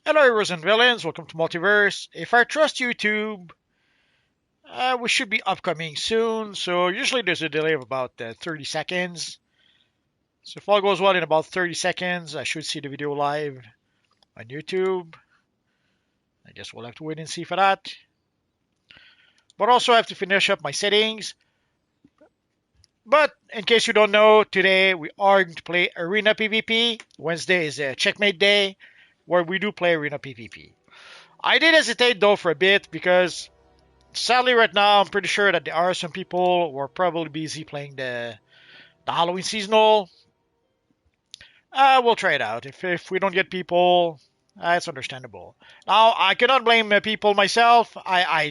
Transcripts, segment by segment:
Hello, heroes and villains. Welcome to Multiverse. If I trust YouTube, we should be upcoming soon. So usually there's a delay of about 30 seconds. So if all goes well, in about 30 seconds, I should see the video live on YouTube. I guess we'll have to wait and see for that. But also I have to finish up my settings. But in case you don't know, today we are going to play Arena PvP. Wednesday is a Checkmate day where we do play Arena PvP. I did hesitate though for a bit because sadly, right now, I'm pretty sure that there are some people who are probably busy playing the Halloween seasonal. We'll try it out. If we don't get people, it's understandable. Now, I cannot blame people myself.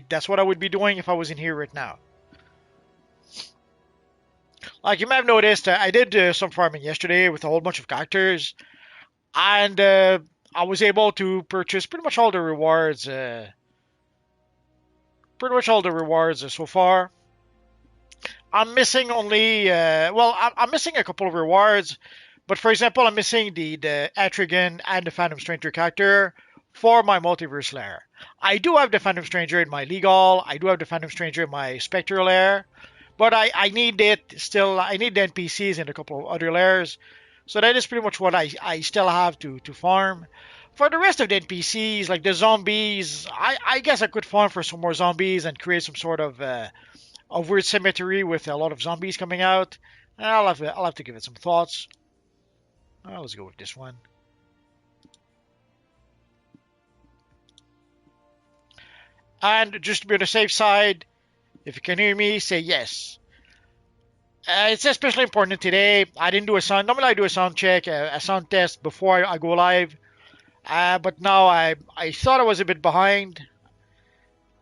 That's what I would be doing if I was in here right now. Like you may have noticed, I did some farming yesterday with a whole bunch of characters, and I was able to purchase pretty much all the rewards. So far. I'm missing only, I'm missing a couple of rewards, but for example, I'm missing the Etrigan and the Phantom Stranger character for my Multiverse lair. I do have the Phantom Stranger in my Legal, I do have the Phantom Stranger in my Spectre lair, but I need it still, I need the NPCs in a couple of other lairs, so that is pretty much what I still have to farm. For the rest of the NPCs, like the zombies, I guess I could farm for some more zombies and create some sort of weird symmetry with a lot of zombies coming out. I'll have to give it some thoughts. Let's go with this one. And just to be on the safe side, if you can hear me, say yes. It's especially important today. I didn't do a sound. Normally I do a sound check, a sound test before I go live. But now I thought I was a bit behind,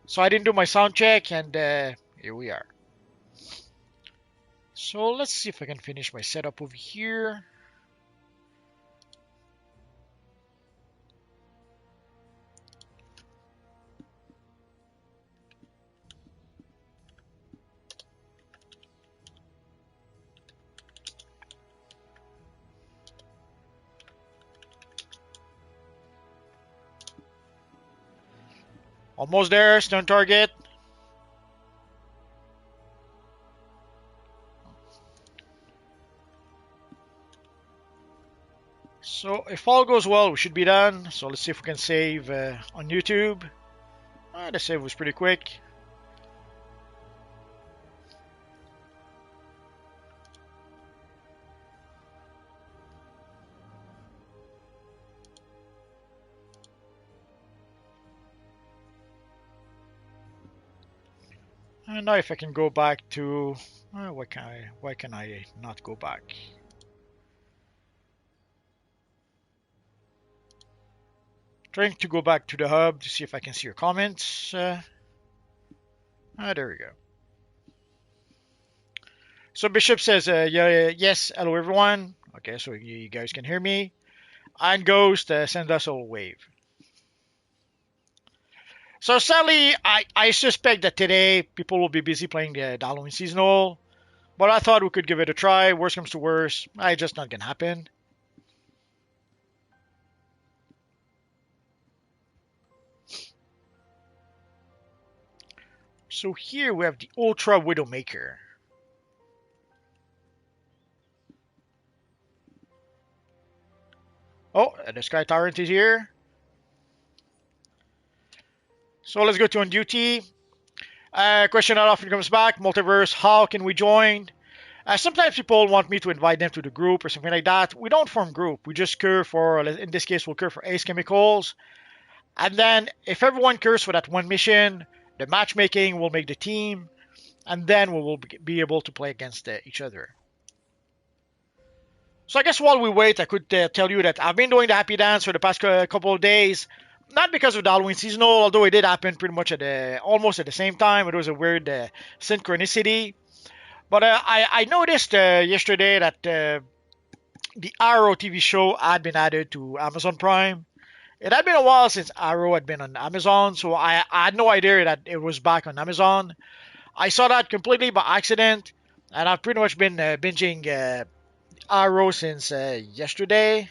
so I didn't do my sound check, and here we are. So let's see if I can finish my setup over here. Almost there, stun target. So if all goes well, we should be done. So let's see if we can save on YouTube. The save was pretty quick. And now if I can go back to why can I not go back? Trying to go back to the hub to see if I can see your comments. There we go. So Bishop says, yes, hello everyone. Okay, so you guys can hear me. And Ghost send us a wave. So sadly, I suspect that today people will be busy playing the Halloween seasonal. But I thought we could give it a try. Worst comes to worst, it's just not gonna happen. So here we have the Ultra Widowmaker. Oh, the Sky Tyrant is here. So let's go to on duty. Question that often comes back, Multiverse, how can we join? Sometimes people want me to invite them to the group or something like that. We don't form group. We just curve for, in this case, we'll curve for Ace Chemicals. And then if everyone curves for that one mission, the matchmaking will make the team. And then we will be able to play against each other. So I guess while we wait, I could tell you that I've been doing the Happy Dance for the past couple of days. Not because of the Halloween seasonal, although it did happen pretty much almost at the same time. It was a weird synchronicity. But I noticed yesterday that the Arrow TV show had been added to Amazon Prime. It had been a while since Arrow had been on Amazon, so I had no idea that it was back on Amazon. I saw that completely by accident, and I've pretty much been binging Arrow since yesterday.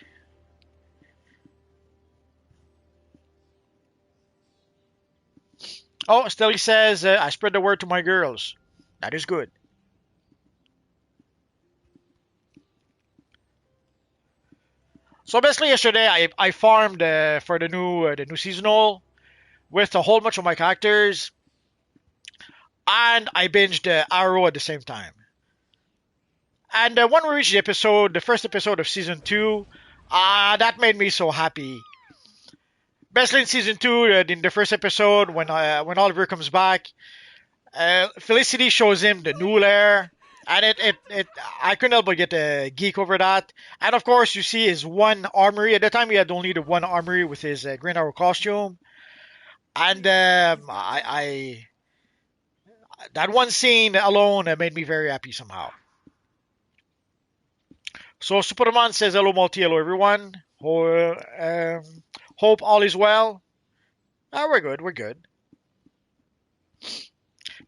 Oh, Stelly says, I spread the word to my girls. That is good. So basically, yesterday I farmed for the new seasonal with a whole bunch of my characters, and I binged Arrow at the same time. And when we reached the first episode of season two, that made me so happy. Basically, in season two, in the first episode, when Oliver comes back, Felicity shows him the new lair, and I couldn't help but get a geek over that. And of course, you see his one armory. At the time, he had only the one armory with his Green Arrow costume, and I that one scene alone made me very happy somehow. So Superman says hello, Multi, hello everyone. Hope all is well. We're good, we're good.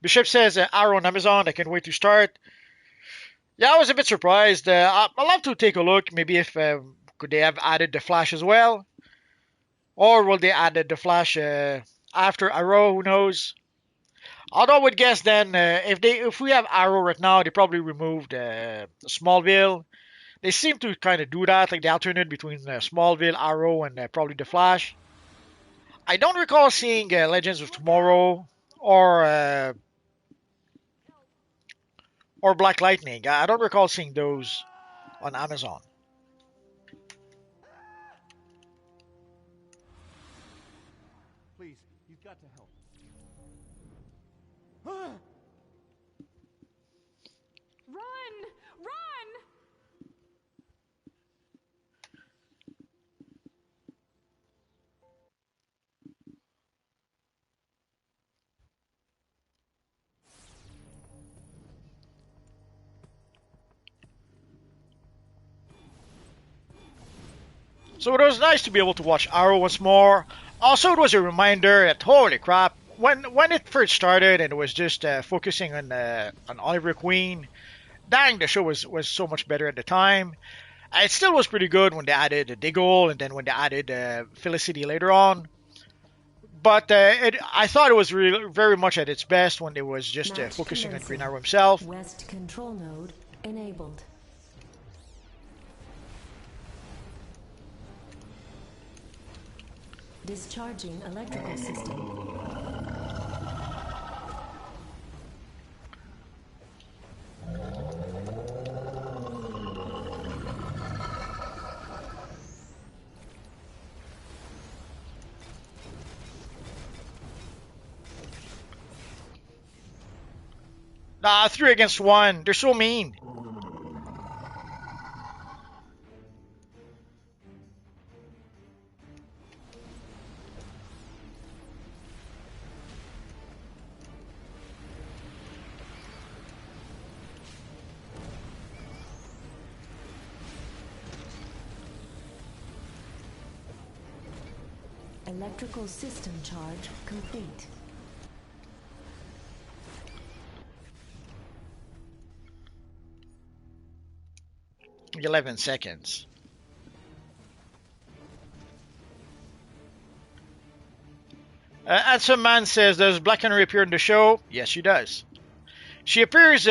Bishop says Arrow on Amazon. I can't wait to start. Yeah, I was a bit surprised. I'll have to take a look. Maybe if could they have added the Flash as well, or will they add the Flash after Arrow? Who knows? Although I would guess then if we have Arrow right now, they probably removed Smallville. They seem to kind of do that, like they alternate between Smallville, Arrow, and probably the Flash. I don't recall seeing Legends of Tomorrow or or Black Lightning. I don't recall seeing those on Amazon. Please, you've got to help. Run! Run! So it was nice to be able to watch Arrow once more. Also, it was a reminder that holy crap, when it first started and it was just focusing on Oliver Queen, dang, the show was so much better at the time. It still was pretty good when they added Diggle and then when they added Felicity later on. But I thought it was really very much at its best when it was just focusing on Green Arrow himself. West control node enabled. Discharging electrical system. Nah, 3 against 1. They're so mean. Electrical system charge complete. – 11 seconds. Handsome Man says, does Black Canary appear in the show? Yes, she does. She appears.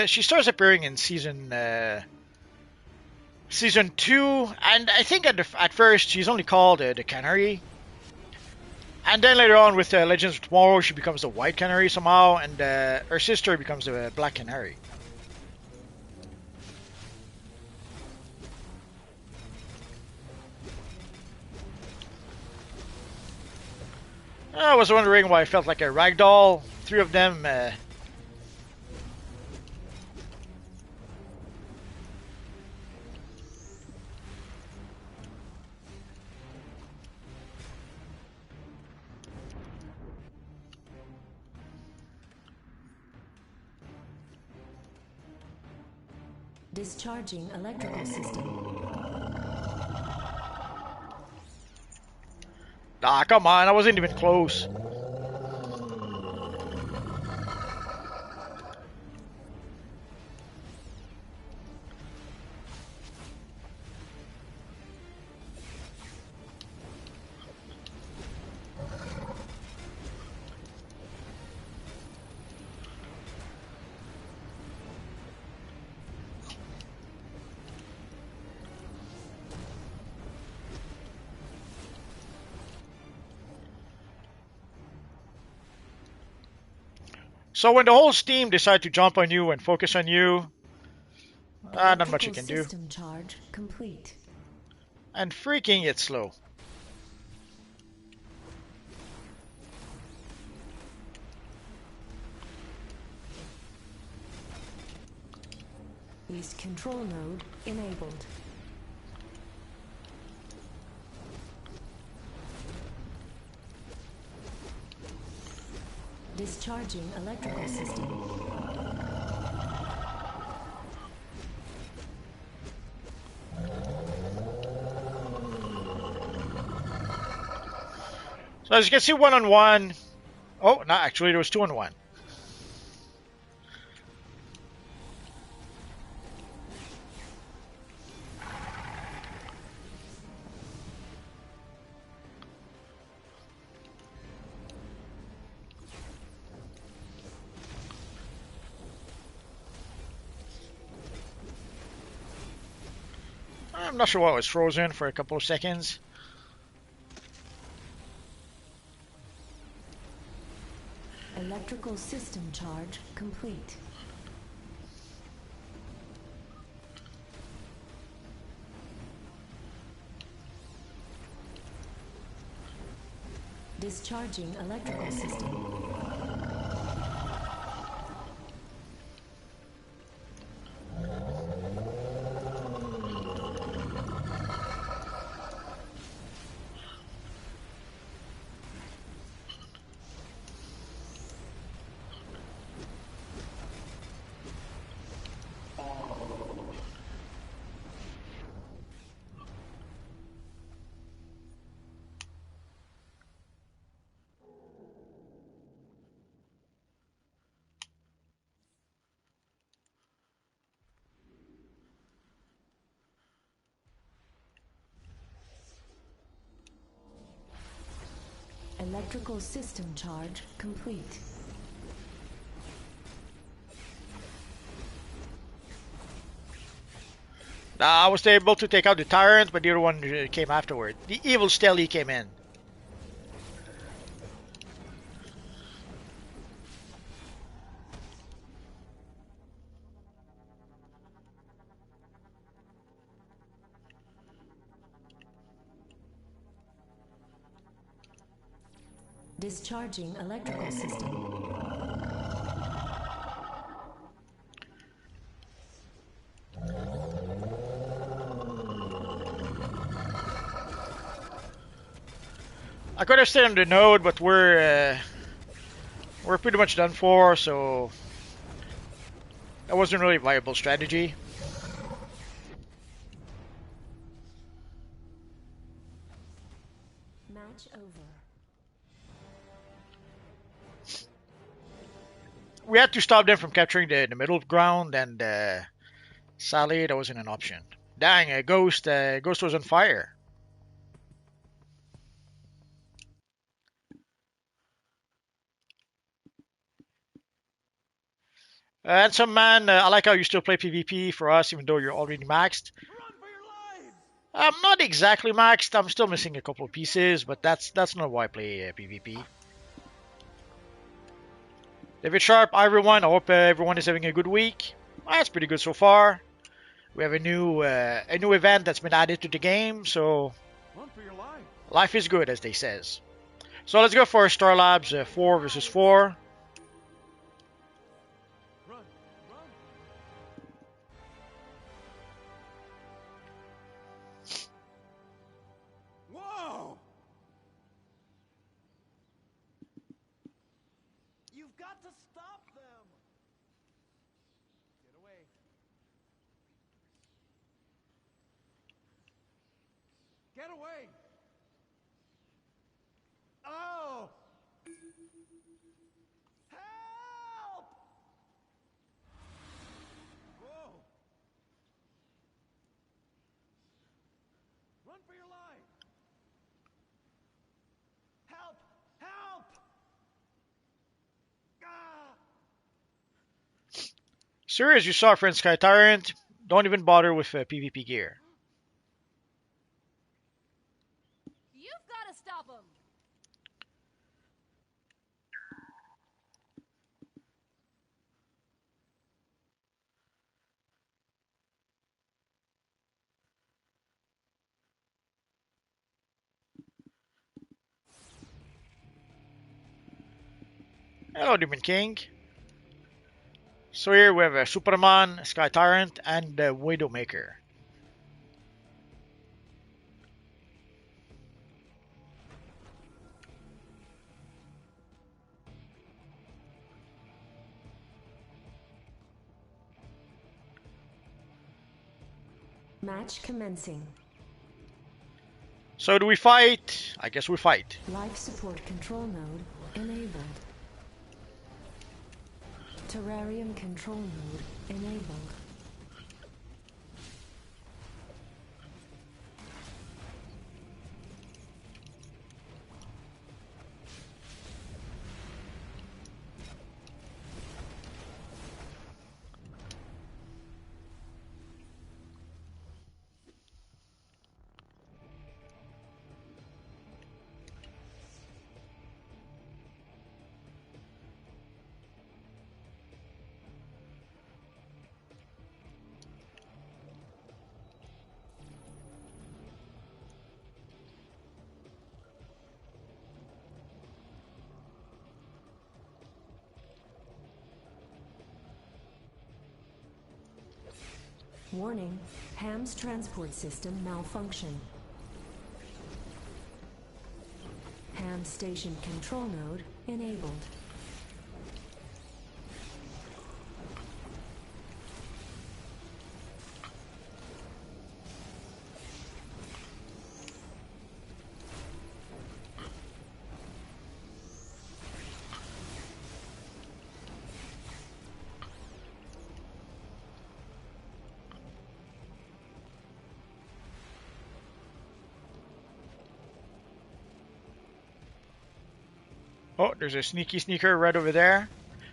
She starts appearing in season 2, and I think at first she's only called the Canary, and then later on with Legends of Tomorrow, she becomes the White Canary somehow, and her sister becomes the Black Canary. I was wondering why I felt like a ragdoll. 3 of them. Discharging electrical system. Ah, come on, I wasn't even close. So when the whole team decide to jump on you and focus on you, not much you Electrical can do. system charge complete. And freaking it's slow. East control node enabled. Discharging electrical system. So as you can see, 1-on-1. Oh, no, actually there was 2-on-1. I'm not sure why it was frozen for a couple of seconds. Electrical system charge complete. Discharging electrical system. Electrical system charge complete. I was able to take out the tyrant, but the other one came afterward. The evil Steli came in. Discharging electrical system. I could have stayed on the node, but we're pretty much done for, so that wasn't really a viable strategy. Match over. We had to stop them from capturing the middle ground, and sadly, that wasn't an option. Dang, Ghost was on fire. And some man, I like how you still play PvP for us, even though you're already maxed. Run for your lives! I'm not exactly maxed. I'm still missing a couple of pieces, but that's not why I play PvP. David Sharp, hi everyone. I hope everyone is having a good week. That's pretty good so far. We have a new event that's been added to the game, so Run for your lives! life is good, as they says. So let's go for Star Labs 4 versus 4. Run! Run! Whoa! You've got to stop them! Get away. Get away! Oh! Help! Whoa! Run for your life! Help! Help! Ah! Sir, as you saw, friend Sky Tyrant, don't even bother with PvP gear. You've got to stop him. Hello, Demon King. So here we have a Superman, Sky Tyrant, and the Widowmaker. Match commencing. So do we fight? I guess we fight. Life support control node enabled. Terrarium control node enabled. Warning, Ham's transport system malfunction. Ham station control node enabled. Oh, there's a sneaky sneaker right over there.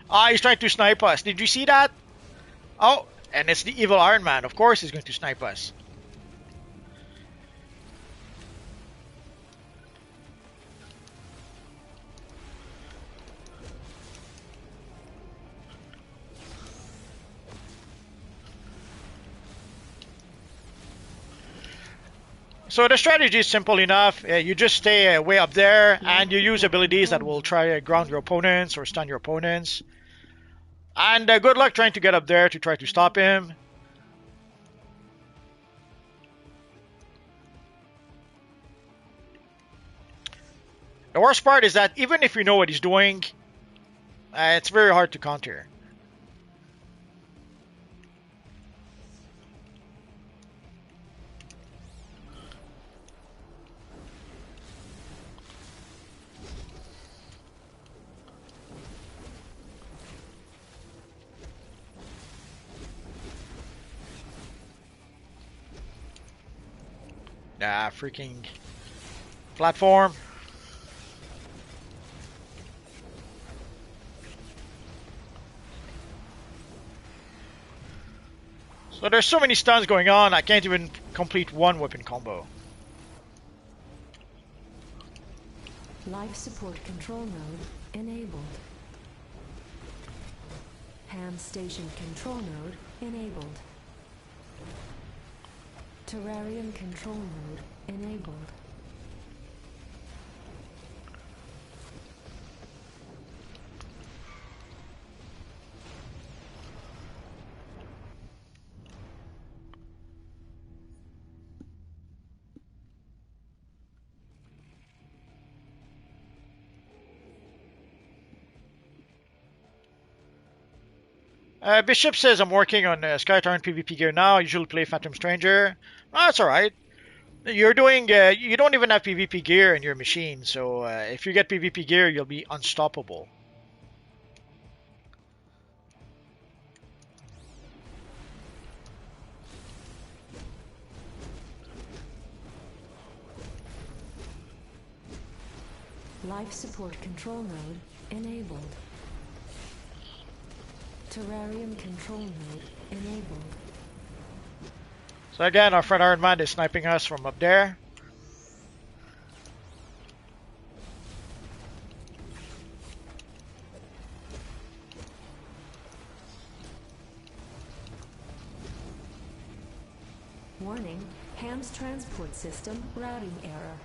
Ah, he's trying to snipe us. Did you see that? Oh, and it's the evil Iron Man. Of course he's going to snipe us. So the strategy is simple enough. You just stay way up there and you use abilities that will try to ground your opponents or stun your opponents. And good luck trying to get up there to try to stop him. The worst part is that even if you know what he's doing, it's very hard to counter. Freaking platform. So there's so many stuns going on, I can't even complete one weapon combo. Life support control node enabled. Ham station control node enabled. Terrarium control node enabled. Bishop says I'm working on Sky Tyrant PvP gear now. I usually play Phantom Stranger. Oh, that's alright. You're doing. You don't even have PvP gear in your machine, so if you get PvP gear, you'll be unstoppable. Life support control node enabled. Terrarium control node enabled. So again, our friend Iron Man is sniping us from up there. Warning, Ham's transport system routing error.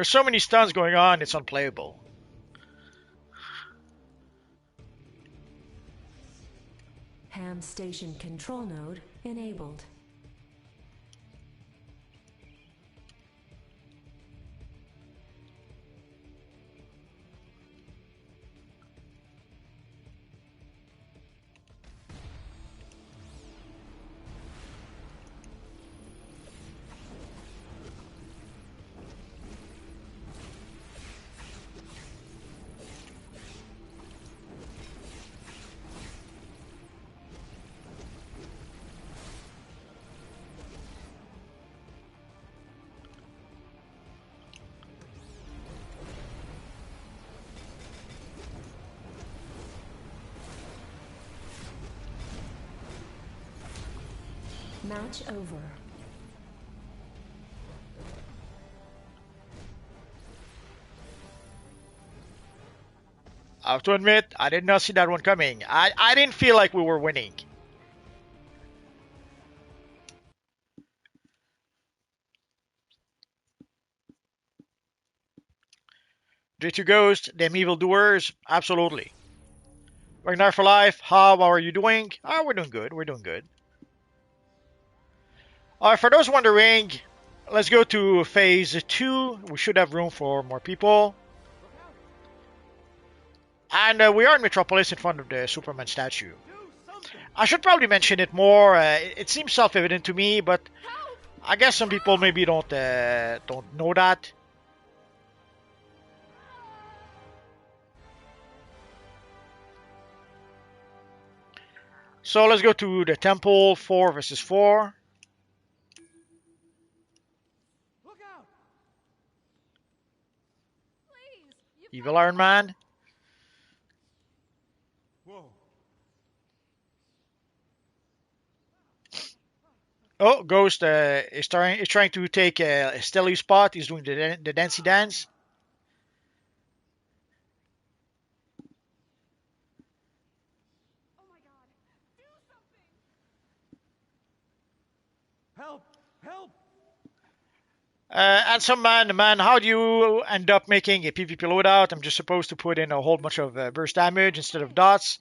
There's so many stuns going on, it's unplayable. Ham station control node enabled. Match over. I have to admit, I did not see that one coming. I didn't feel like we were winning. J2 Ghost, them evildoers, absolutely. Ragnar for life, how are you doing? Ah, we're doing good, we're doing good. Alright, for those wondering, let's go to phase 2. We should have room for more people. And we are in Metropolis in front of the Superman statue. I should probably mention it more. It seems self-evident to me, but I guess some people maybe don't know that. So let's go to the temple, 4 versus 4. Look out! Please, you've Evil Iron Man. Whoa. Oh, Ghost is trying to take Stelly's spot. He's doing the dancey dance. Oh my god. Do something. Help! Help! And some man, how do you end up making a PvP loadout? I'm just supposed to put in a whole bunch of burst damage instead of dots.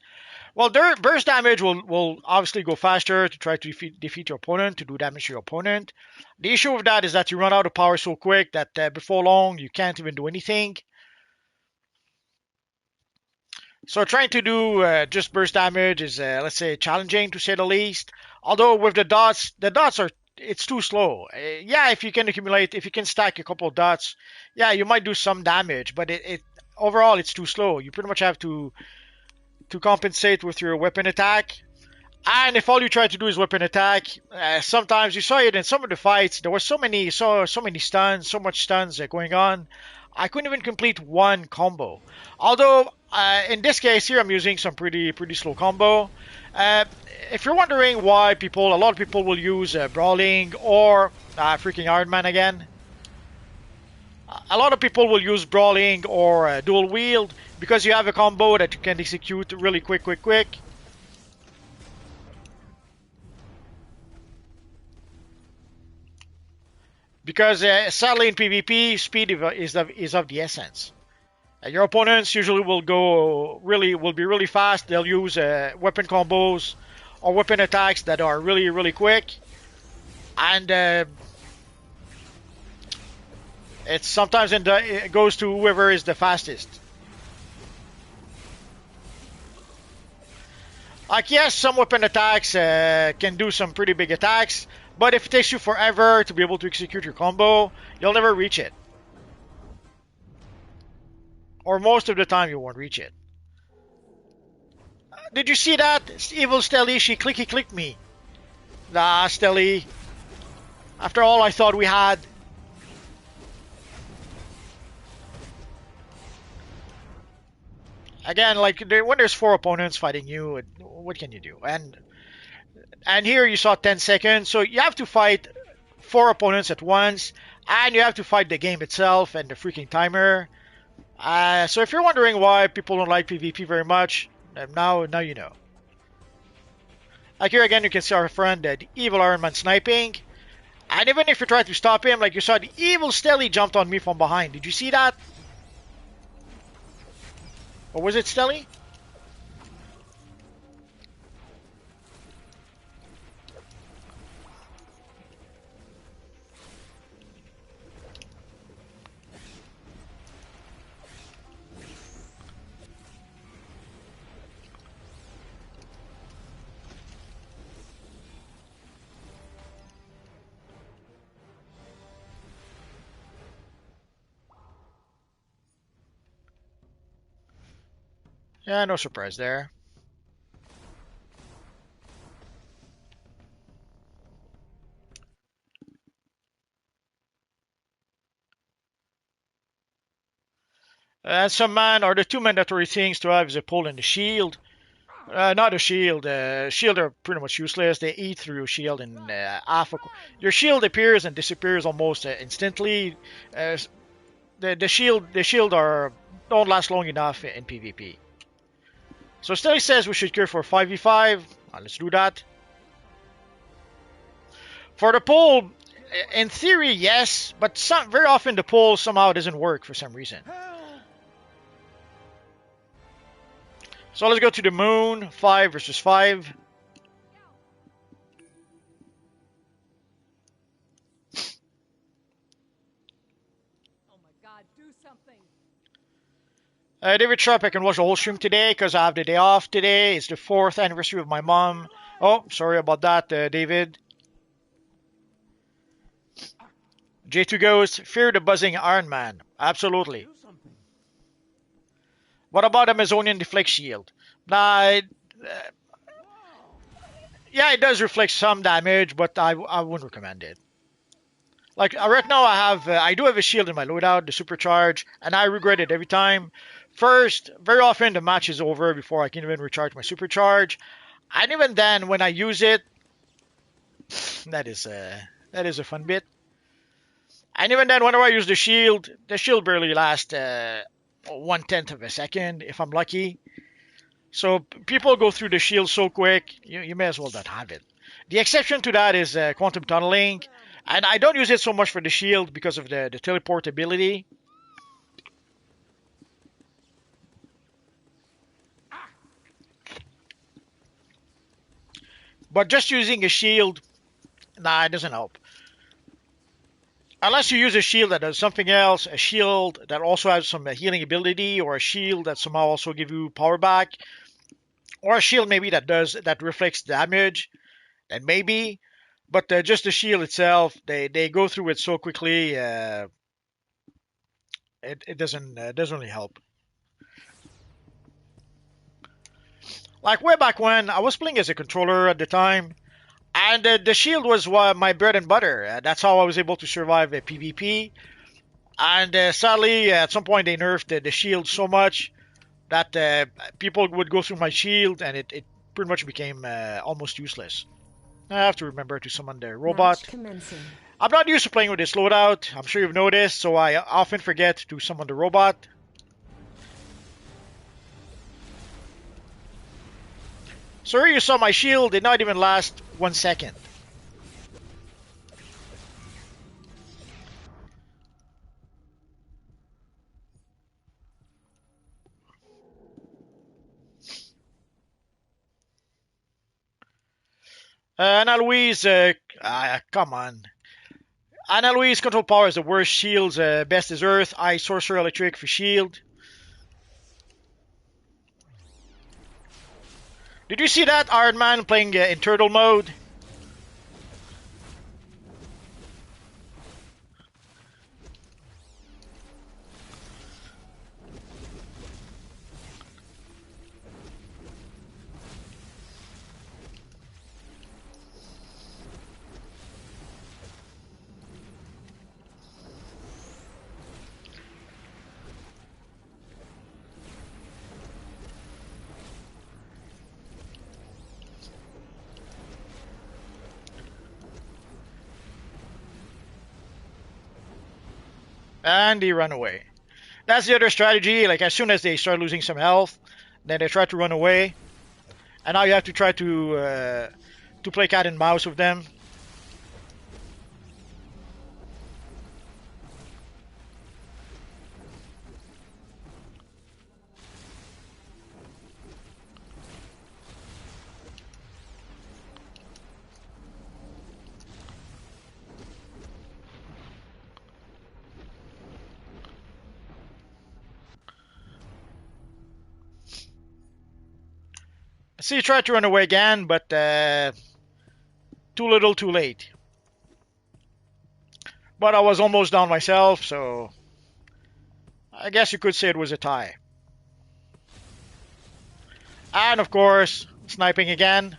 Well, burst damage will obviously go faster to try to defeat your opponent, to do damage to your opponent. The issue with that is that you run out of power so quick that before long you can't even do anything. So trying to do just burst damage is, let's say, challenging to say the least. Although with the dots are it's too slow. Yeah, if you can stack a couple of dots, yeah, you might do some damage, but it overall it's too slow. You pretty much have to compensate with your weapon attack. And if all you try to do is weapon attack, sometimes you saw it in some of the fights. There were so many stuns, so much stuns going on. I couldn't even complete one combo. Although in this case here, I'm using some pretty slow combo. If you're wondering why a lot of people will use brawling or freaking Iron Man again. A lot of people will use brawling or dual wield because you have a combo that you can execute really quick. Because sadly in PvP, speed is of the essence. Your opponents usually will be really fast. They'll use weapon combos or weapon attacks that are really quick, and it's sometimes it goes to whoever is the fastest. Like yes, some weapon attacks can do some pretty big attacks, but if it takes you forever to be able to execute your combo, you'll never reach it. Or most of the time you won't reach it. Did you see that? Evil Stelly, she clicked me. Nah, Stelly. After all I thought we had. Again, like when there's 4 opponents fighting you, what can you do? And here you saw 10 seconds, so you have to fight 4 opponents at once, and you have to fight the game itself and the freaking timer. So if you're wondering why people don't like PvP very much, now you know. Like here again, you can see our friend, the Evil Iron Man sniping. And even if you try to stop him, like you saw, the evil Stelly jumped on me from behind. Did you see that? Or was it Stelly? Yeah, no surprise there. Some man, or the two mandatory things to have is a pole and a shield. Not a shield. Shield are pretty much useless. They eat through your shield in half. Your shield appears and disappears almost instantly. The shield are don't last long enough in PvP. So Stelly says we should cure for 5v5. Let's do that. For the pole, in theory, yes, but very often the pole somehow doesn't work for some reason. So let's go to the moon, 5 versus 5. Oh my god, do something. David Sharp, I can watch the whole stream today because I have the day off today. It's the 4th anniversary of my mom. Oh, sorry about that, David. J2 goes, fear the buzzing Iron Man. Absolutely. Do something. What about Amazonian Deflect Shield? Nah, yeah, it does reflect some damage, but I wouldn't recommend it. Like right now, I do have a shield in my loadout, the supercharge, and I regret it every time. First, very often the match is over before I can even recharge my supercharge, and even then, when I use it, that is a fun bit. And even then, whenever I use the shield barely lasts 1/10 of a second if I'm lucky. So people go through the shield so quick, you may as well not have it. The exception to that is quantum tunneling, and I don't use it so much for the shield because of the teleportability. But just using a shield, nah, it doesn't help. Unless you use a shield that does something else, a shield that also has some healing ability, or a shield that somehow also give you power back, or a shield maybe that reflects damage, then maybe. But just the shield itself, they go through it so quickly, it doesn't really help. Like way back when I was playing as a controller at the time, and the shield was my bread and butter. That's how I was able to survive a PvP. And sadly, at some point they nerfed the shield so much that people would go through my shield, and it pretty much became almost useless. I have to remember to summon the robot. I'm not used to playing with this loadout. I'm sure you've noticed, so I often forget to summon the robot. So here you saw my shield did not even last 1 second. Ana Luis, come on. Ana Luis, control power is the worst shields. Best is Earth, Ice, Sorcerer, Electric for shield. Did you see that Iron Man playing in turtle mode? And he ran away. That's the other strategy. Like as soon as they start losing some health, then they try to run away, and now you have to try to play cat and mouse with them. See, he tried to run away again, but too little, too late. But I was almost down myself, so I guess you could say it was a tie. And of course, sniping again.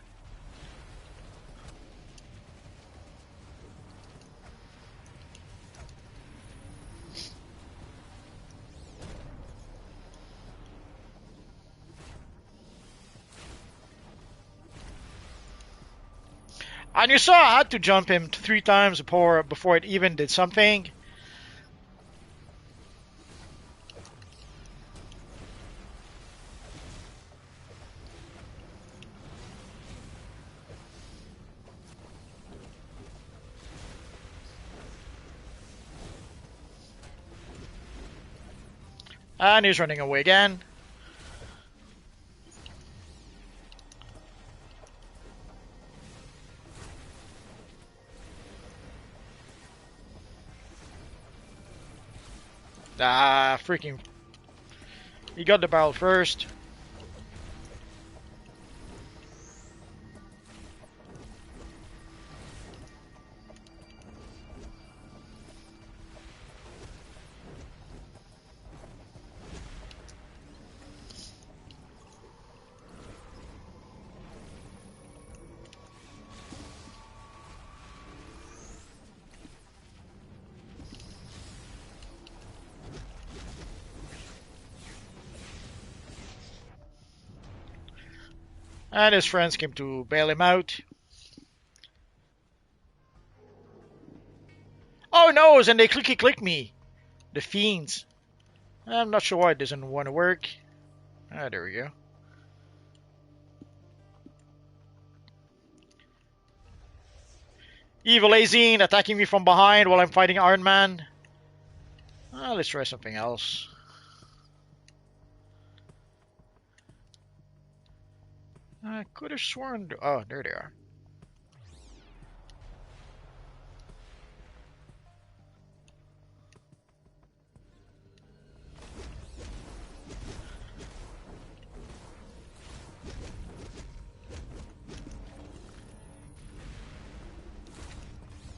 And you saw I had to jump him 3 times before it even did something. And he's running away again. Ah, freaking. He got the barrel first. And his friends came to bail him out. Oh no, and they click me. The fiends. I'm not sure why it doesn't want to work. Ah, there we go. Evil Azine attacking me from behind while I'm fighting Iron Man. Let's try something else. I could have sworn. Oh, there they are.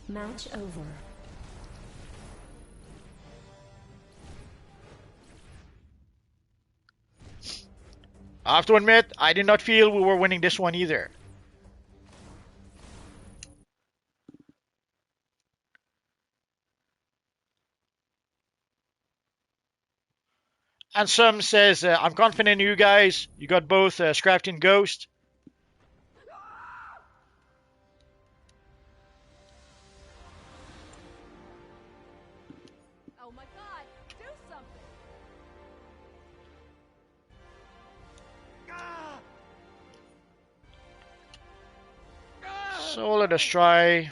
Match over. I have to admit, I did not feel we were winning this one either. And some says, I'm confident in you guys. You got both Scrapped and Ghost. Oh my god, do something! So let us try.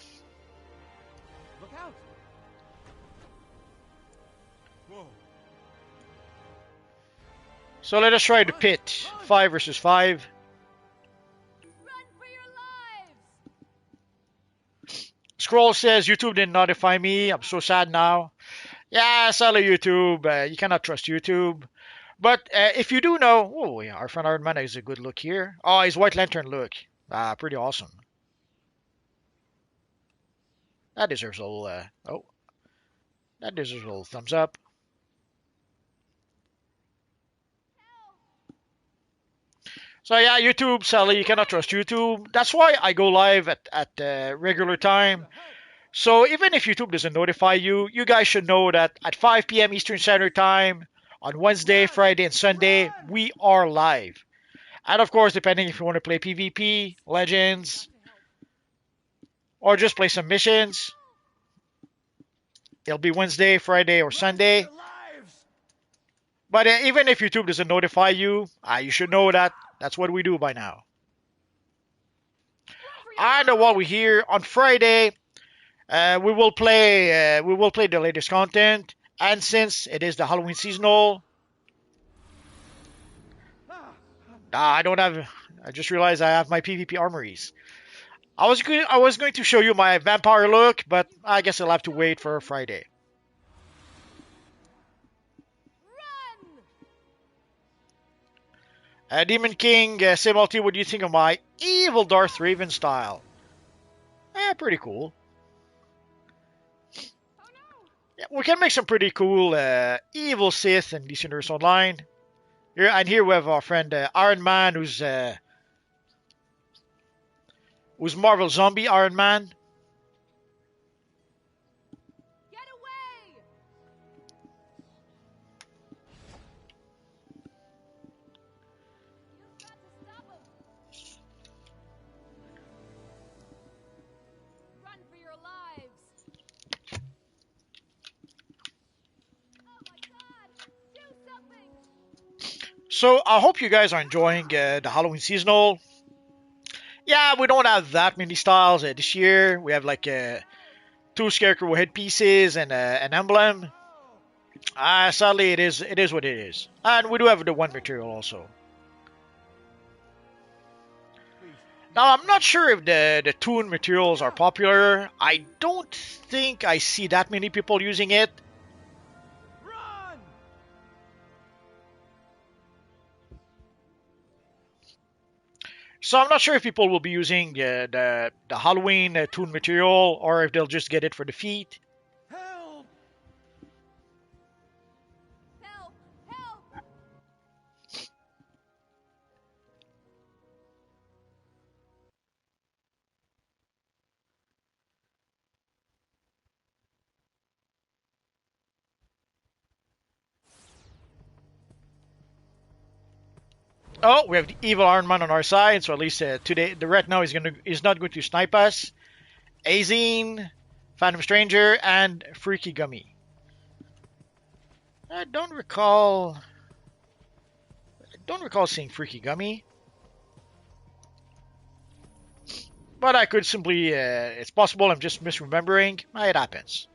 Look out! Whoa. So let us try the pit. 5 versus 5. Run for your lives! Scroll says YouTube didn't notify me. I'm so sad now. Yeah, sorry YouTube. You cannot trust YouTube. But if you do know, oh yeah, our friend Iron Man is a good look here. Oh, his White Lantern look. Pretty awesome. That deserves a little. That deserves a little thumbs up. So yeah, YouTube, Sally, you cannot trust YouTube. That's why I go live at regular time. So even if YouTube doesn't notify you, you guys should know that at 5 p.m. Eastern Standard Time on Wednesday, Friday, and Sunday, we are live. And of course, depending if you want to play PvP, Legends, or just play some missions, it'll be Wednesday, Friday, or Sunday. But even if YouTube doesn't notify you, you should know that that's what we do by now. And while we're here on Friday, we will play the latest content. And since it is the Halloween seasonal, I don't have. I just realized I have my PvP armories. I was going to show you my vampire look, but I guess I'll have to wait for Friday. Demon King, say multi, what do you think of my evil Darth Raven style? Pretty cool. Yeah, we can make some pretty cool evil Sith in DC Universe Online. Here we have our friend Iron Man, who's Marvel Zombie Iron Man. Get away! You've got to stop him! Run for your lives! Oh my god! Do something! So I hope you guys are enjoying the Halloween seasonal. Yeah, we don't have that many styles this year. We have like two scarecrow headpieces and an emblem. Sadly, it is what it is, and we do have the one material also. Please. Now I'm not sure if the toon materials are popular. I don't think I see that many people using it. Run! So I'm not sure if people will be using the Halloween toon material or if they'll just get it for the feet. Help! Help! Help! Oh, we have the evil Iron Man on our side, so at least today, the right now is not going to snipe us. Azine, Phantom Stranger, and Freaky Gummy. I don't recall seeing Freaky Gummy, but I could simply. It's possible I'm just misremembering. It happens.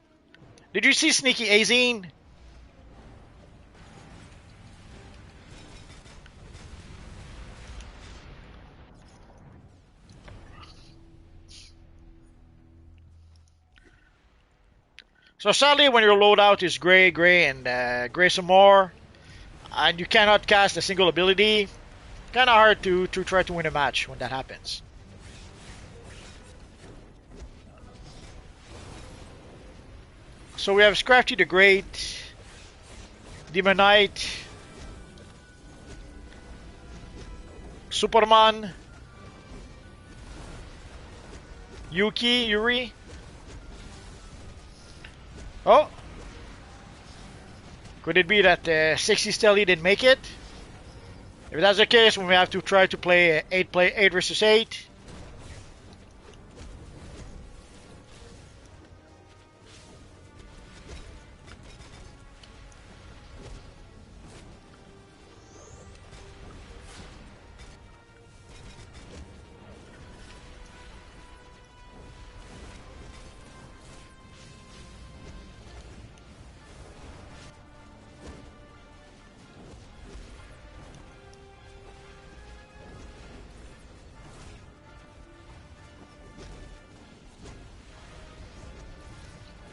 Did you see Sneaky Azine? So sadly, when your loadout is gray, and gray some more, and you cannot cast a single ability, kind of hard to try to win a match when that happens. So we have Scrafty the Great, Demon Knight, Superman, Yuri. Oh, could it be that 60 Stelly didn't make it? If that's the case, we may have to try to play 8 versus 8.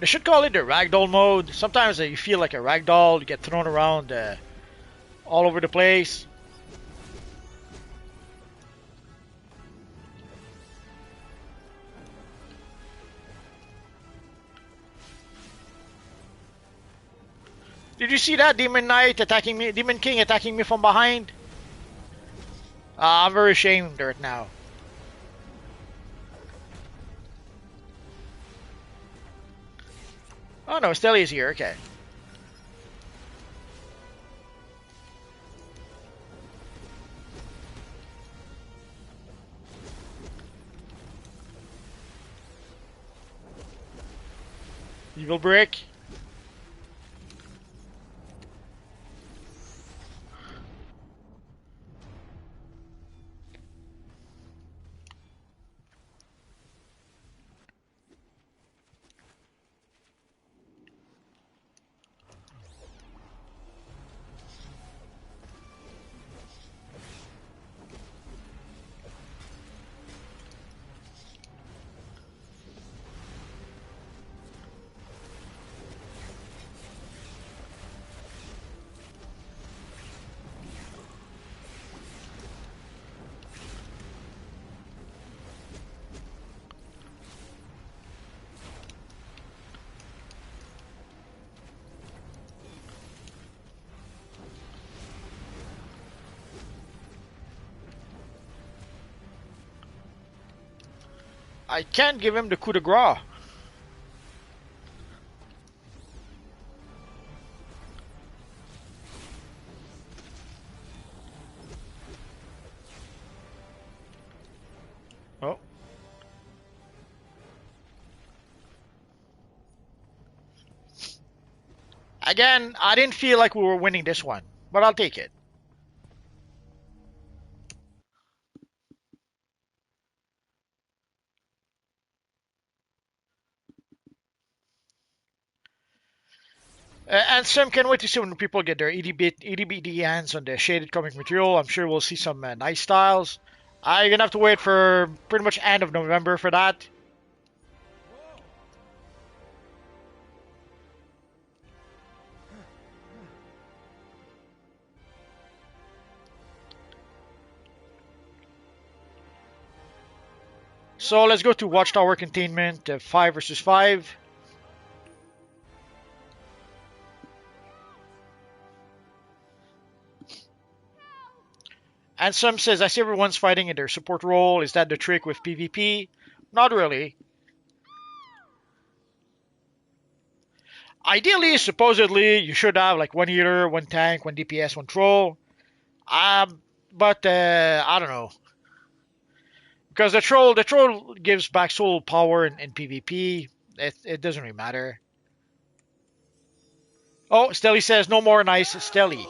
They should call it the ragdoll mode. Sometimes you feel like a ragdoll, you get thrown around all over the place. Did you see that Demon Knight attacking me? Demon King attacking me from behind? I'm very ashamed right now. Oh no, Stelly is here. Okay. Evil Brick. I can't give him the coup de grace. Oh. Again, I didn't feel like we were winning this one, but I'll take it. And some can't wait to see when people get their EDBD hands on the shaded comic material. I'm sure we'll see some nice styles. I'm gonna have to wait for pretty much end of November for that. So let's go to Watchtower Containment 5 versus 5. And some says, I see everyone's fighting in their support role. Is that the trick with PvP? Not really. Ideally, supposedly, you should have like one healer, one tank, one DPS, one troll. But I don't know. Because the troll gives back soul power in PvP. It doesn't really matter. Oh, Stelly says no more nice Stelly.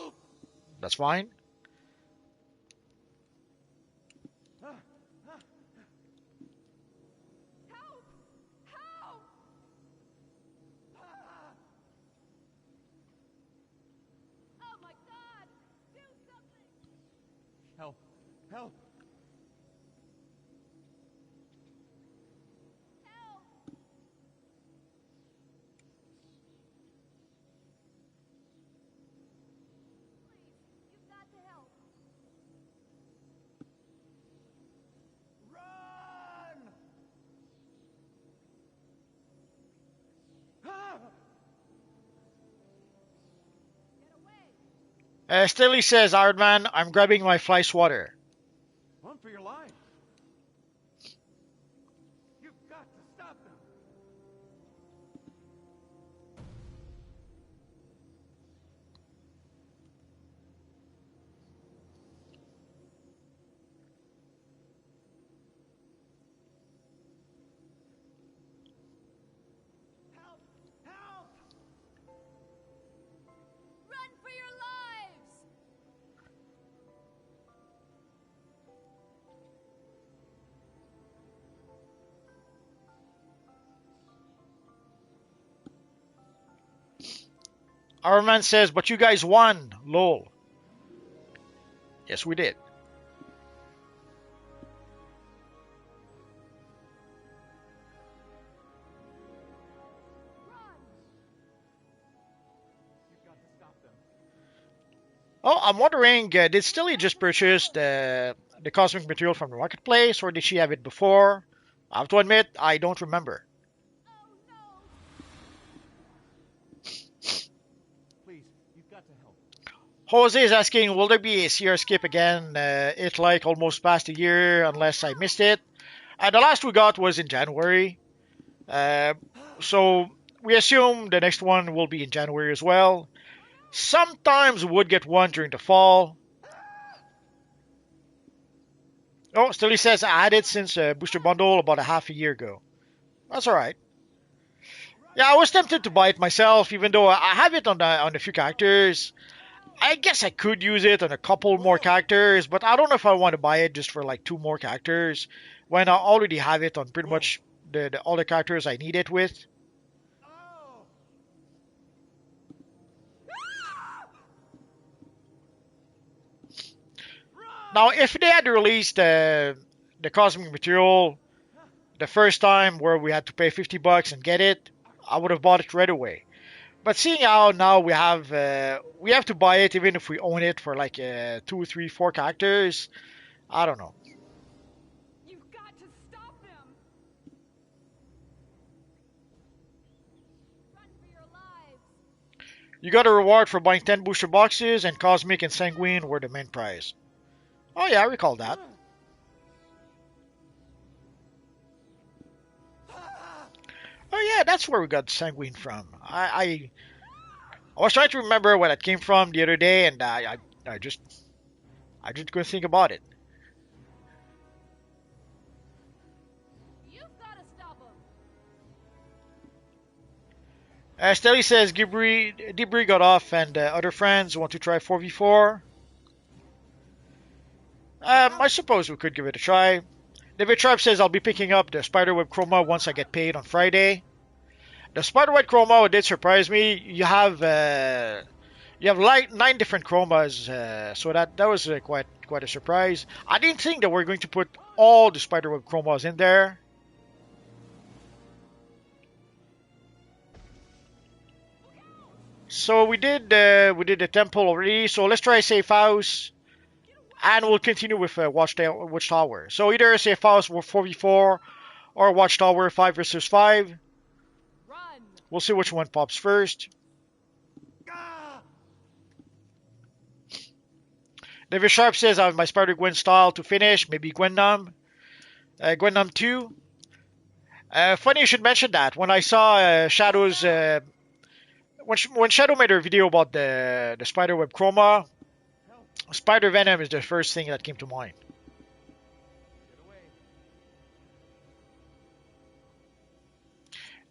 That's fine. Help! Help! Oh my God! Do something! Help! Help! Help! Please, you've got to help. Run! Ah! Get away! Stelly says, Iron Man, I'm grabbing my fly swatter. Run for your life! You've got to stop them! Help! Help! Run for your lives! Iron Man says, but you guys won. Lol. Yes, we did. Run! You've got to stop them. Oh, I'm wondering, did Stilly just purchase the cosmic material from the marketplace, or did she have it before? I have to admit, I don't remember. Oh no! Please, you've got to help. Jose is asking, will there be a CR skip again? It like almost past a year, unless I missed it. The last we got was in January. So we assume the next one will be in January as well. Sometimes we would get one during the fall. Oh, Stilly says I had it since Booster Bundle about a half a year ago. That's alright. Yeah, I was tempted to buy it myself, even though I have it on a few characters. I guess I could use it on a couple more characters, but I don't know if I want to buy it just for like two more characters when I already have it on pretty much the all the characters I need it with. Oh! Now, if they had released the cosmic material the first time where we had to pay $50 and get it, I would have bought it right away. But seeing how now we have to buy it even if we own it for like 2, 3, 4 characters, I don't know. You've got to stop them! Run for your lives! You got a reward for buying 10 booster boxes, and Cosmic and Sanguine were the main prize. Oh yeah, I recall that. Oh yeah, that's where we got sanguine from. I was trying to remember where that came from the other day, and I just couldn't think about it. You've got to stop him. Stelly says Debris got off, and other friends want to try 4v4. I suppose we could give it a try. David Sharp says I'll be picking up the Spiderweb Chroma once I get paid on Friday. The Spiderweb Chroma did surprise me. You have like 9 different chromas, so that was quite a surprise. I didn't think that we're going to put all the Spiderweb chromas in there. So we did the temple already. So let's try safe house, and we'll continue with watchtower. So either safe house 4v4 or watchtower 5 versus 5. Run. We'll see which one pops first. David Sharp says I have my Spider Gwen style to finish. Maybe Gwennum. Gwennum 2. Funny you should mention that. When I saw Shadow's when Shadow made her video about the Spiderweb Chroma, Spider Venom is the first thing that came to mind.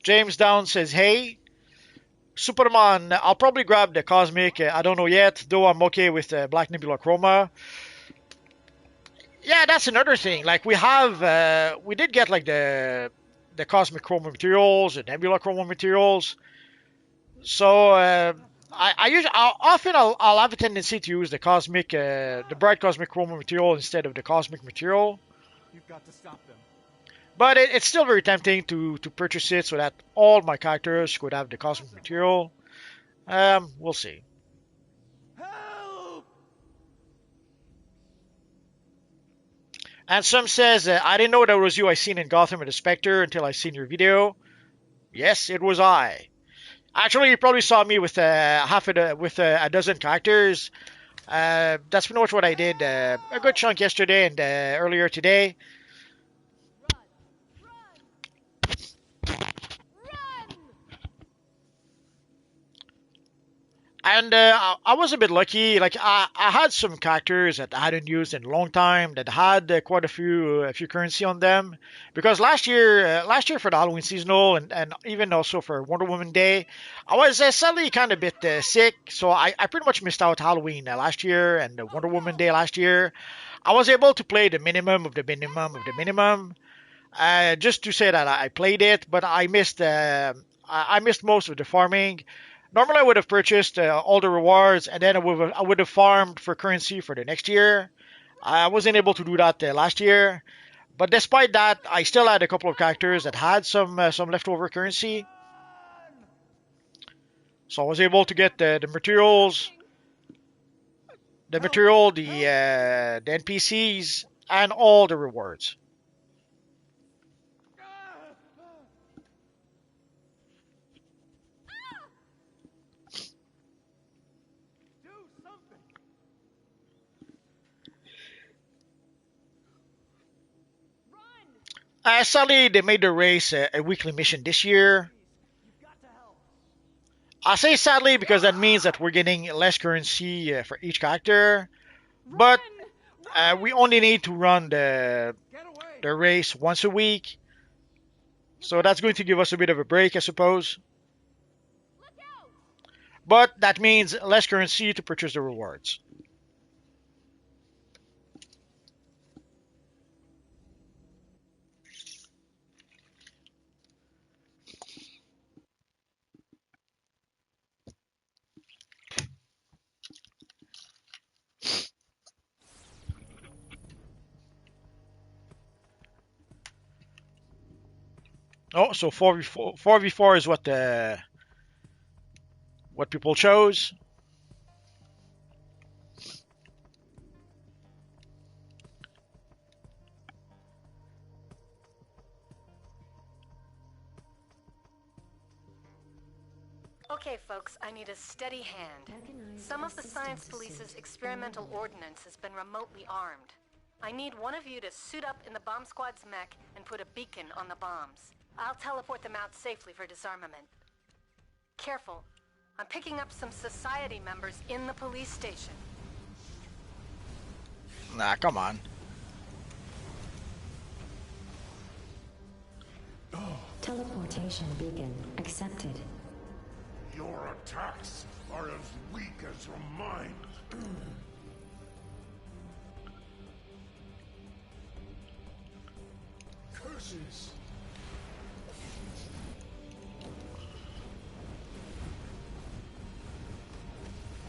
James Down says, hey, Superman, I'll probably grab the Cosmic. I don't know yet, though I'm okay with the Black Nebula Chroma. Yeah, that's another thing. Like we did get like the Cosmic Chroma materials and Nebula Chroma materials. So I'll have a tendency to use the bright Cosmic Chroma material instead of the Cosmic material. You've got to stop them. But it's still very tempting to purchase it so that all my characters could have the Cosmic material. We'll see. Help! And some says, I didn't know that was you I seen in Gotham at the Spectre until I seen your video. Yes, it was I. Actually, you probably saw me with a dozen characters. That's pretty much what I did. A good chunk yesterday and earlier today. And I was a bit lucky. Like I had some characters that I hadn't used in a long time that had quite a few currency on them. Because last year for the Halloween seasonal and even also for Wonder Woman Day, I was suddenly kind of a bit sick. So I pretty much missed out Halloween last year and Wonder Woman Day last year. I was able to play the minimum of the minimum of the minimum. Just to say that I played it, but I missed most of the farming. Normally, I would have purchased all the rewards, and then I would have farmed for currency for the next year. I wasn't able to do that last year, but despite that, I still had a couple of characters that had some leftover currency. So I was able to get the materials, the NPCs, and all the rewards. Sadly, they made the race a weekly mission this year. I say sadly because that means that we're getting less currency for each character. But we only need to run the race once a week. So that's going to give us a bit of a break, I suppose. But that means less currency to purchase the rewards. Oh, so 4v4 is what people chose. Okay, folks, I need a steady hand. Some of the Science Police's experimental ordnance has been remotely armed. I need one of you to suit up in the bomb squad's mech and put a beacon on the bombs. I'll teleport them out safely for disarmament. Careful. I'm picking up some society members in the police station. Nah, come on. Teleportation beacon accepted. Your attacks are as weak as your mind. Curses!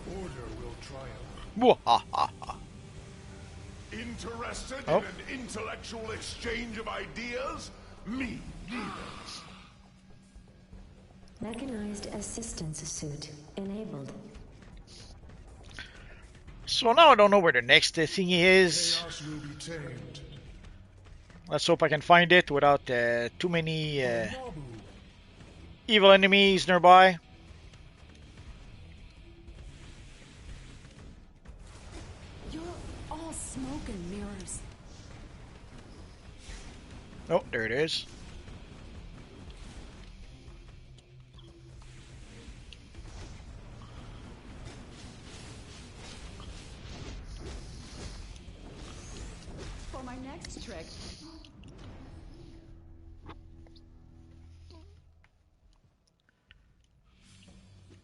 Order will triumph. Mwahaha. Interested Oh. in an intellectual exchange of ideas? Me neither. Mechanized assistance suit enabled. So now I don't know where the next thingy is. Chaos will be tamed. Let's hope I can find it without too many Nabu. evil enemies nearby. You're all smoke and mirrors. Oh, there it is. For my next trick,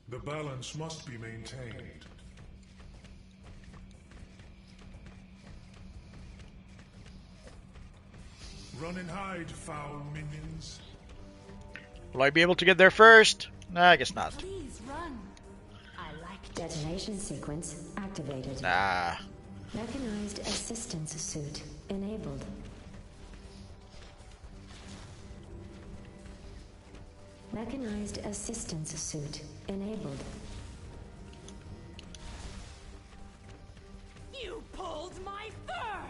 The balance must be maintained. Run and hide, foul minions. Will I be able to get there first? Nah, I guess not. please run. I like Detonation sequence activated. Nah. Mechanized assistance suit enabled. Mechanized assistance suit enabled. You pulled my fur!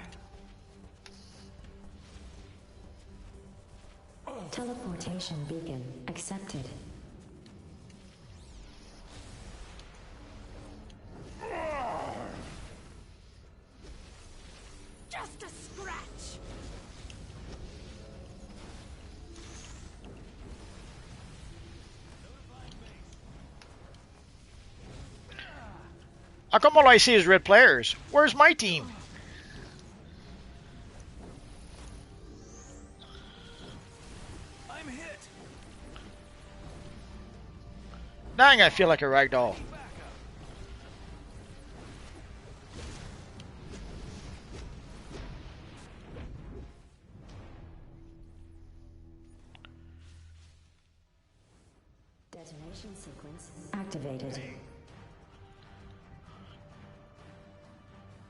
Teleportation beacon accepted. Just a scratch! How come all I see is red players? Where's my team? I'm hit. Dang, I feel like a ragdoll. Detonation sequence activated.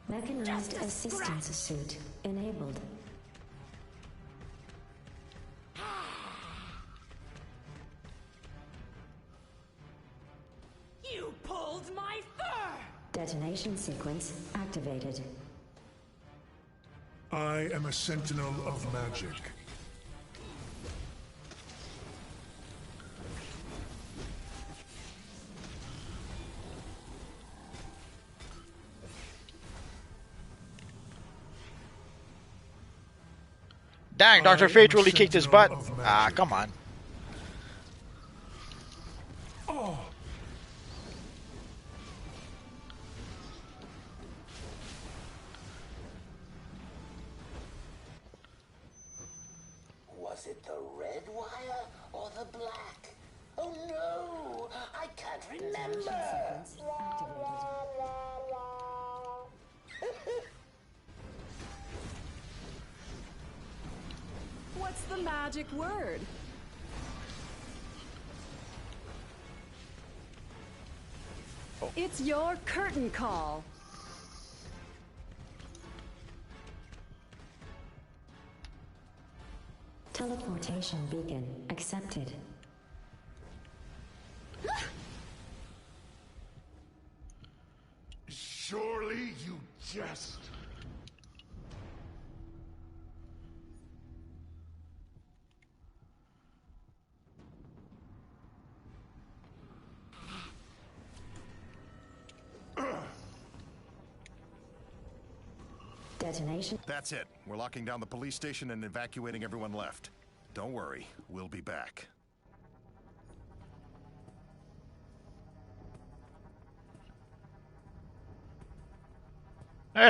Mechanized assistance suit enabled. You pulled my fur! Detonation sequence activated. I am a sentinel of magic. Dang, I Dr. Fate am a really kicked his butt. sentinel of Ah, magic. come on. Oh, Was it the red wire or the black? Oh no! I can't remember! Sequence activated. What's the magic word? It's your curtain call. Teleportation beacon accepted. surely you jest. Detonation. That's it. We're locking down the police station and evacuating everyone left. Don't worry, we'll be back.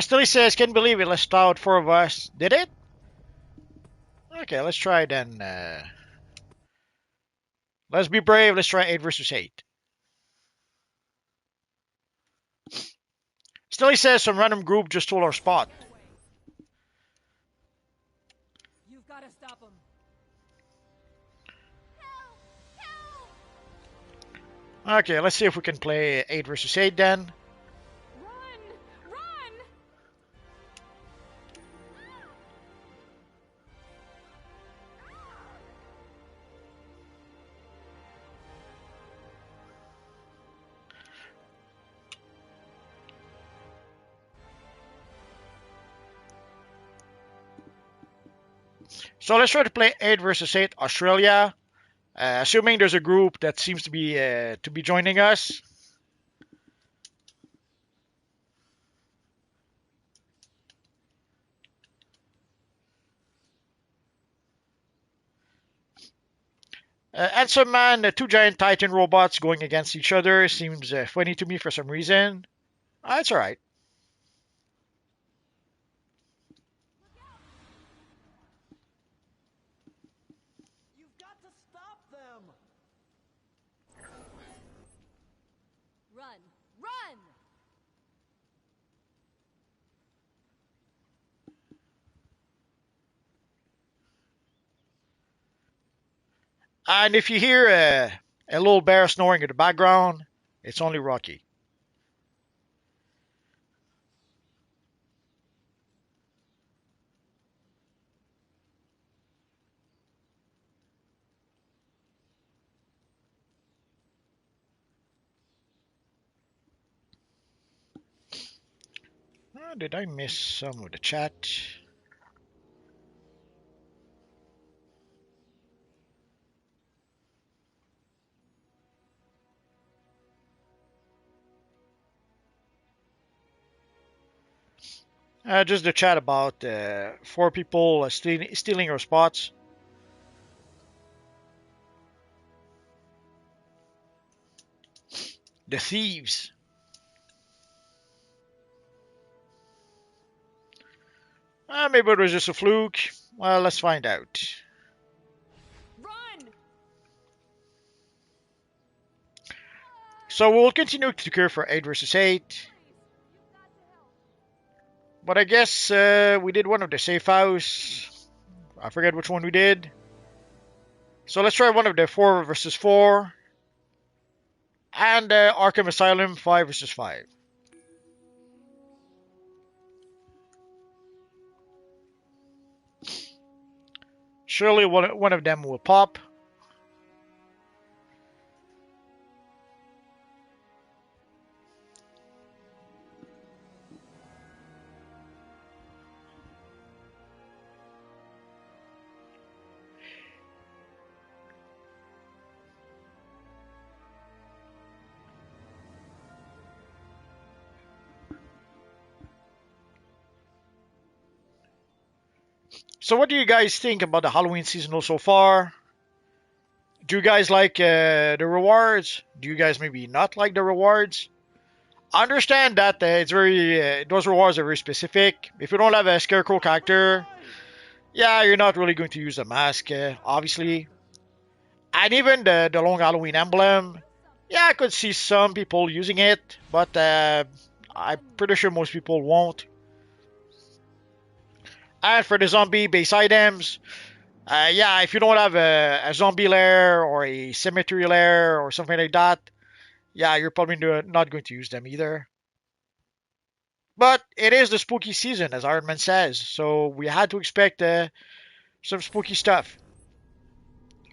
Still he says, can't believe it, let's start 4 of us. Did it? Okay, let's try then. Let's be brave, let's try 8 versus 8. Still he says, some random group just stole our spot. You've got to stop him. Okay, let's see if we can play 8 versus 8 then. Run! Run! So let's try to play 8 versus 8 Australia. Assuming there's a group that seems to be joining us. Answer Man, the 2 giant Titan robots going against each other seems funny to me for some reason. It's alright. You've got to stop them! Run! Run! And if you hear a little bear snoring in the background, it's only Rocky. Did I miss some of the chat? Just the chat about 4 people stealing our spots. The thieves. Maybe it was just a fluke. Well, let's find out. Run! So we'll continue to cure for 8 versus 8. But I guess we did one of the safe house. I forget which one we did. So let's try one of the 4 versus 4. And Arkham Asylum 5 versus 5. Surely one of them will pop. So what do you guys think about the Halloween seasonal so far? Do you guys like the rewards? Do you guys maybe not like the rewards? I understand that it's very those rewards are very specific. If you don't have a scarecrow character, yeah, you're not really going to use a mask, obviously. And even the long Halloween emblem, yeah, I could see some people using it, but I'm pretty sure most people won't. And for the zombie base items, yeah, if you don't have a zombie lair or a cemetery lair or something like that, yeah, you're probably not going to use them either. But it is the spooky season, as Iron Man says, so we had to expect some spooky stuff.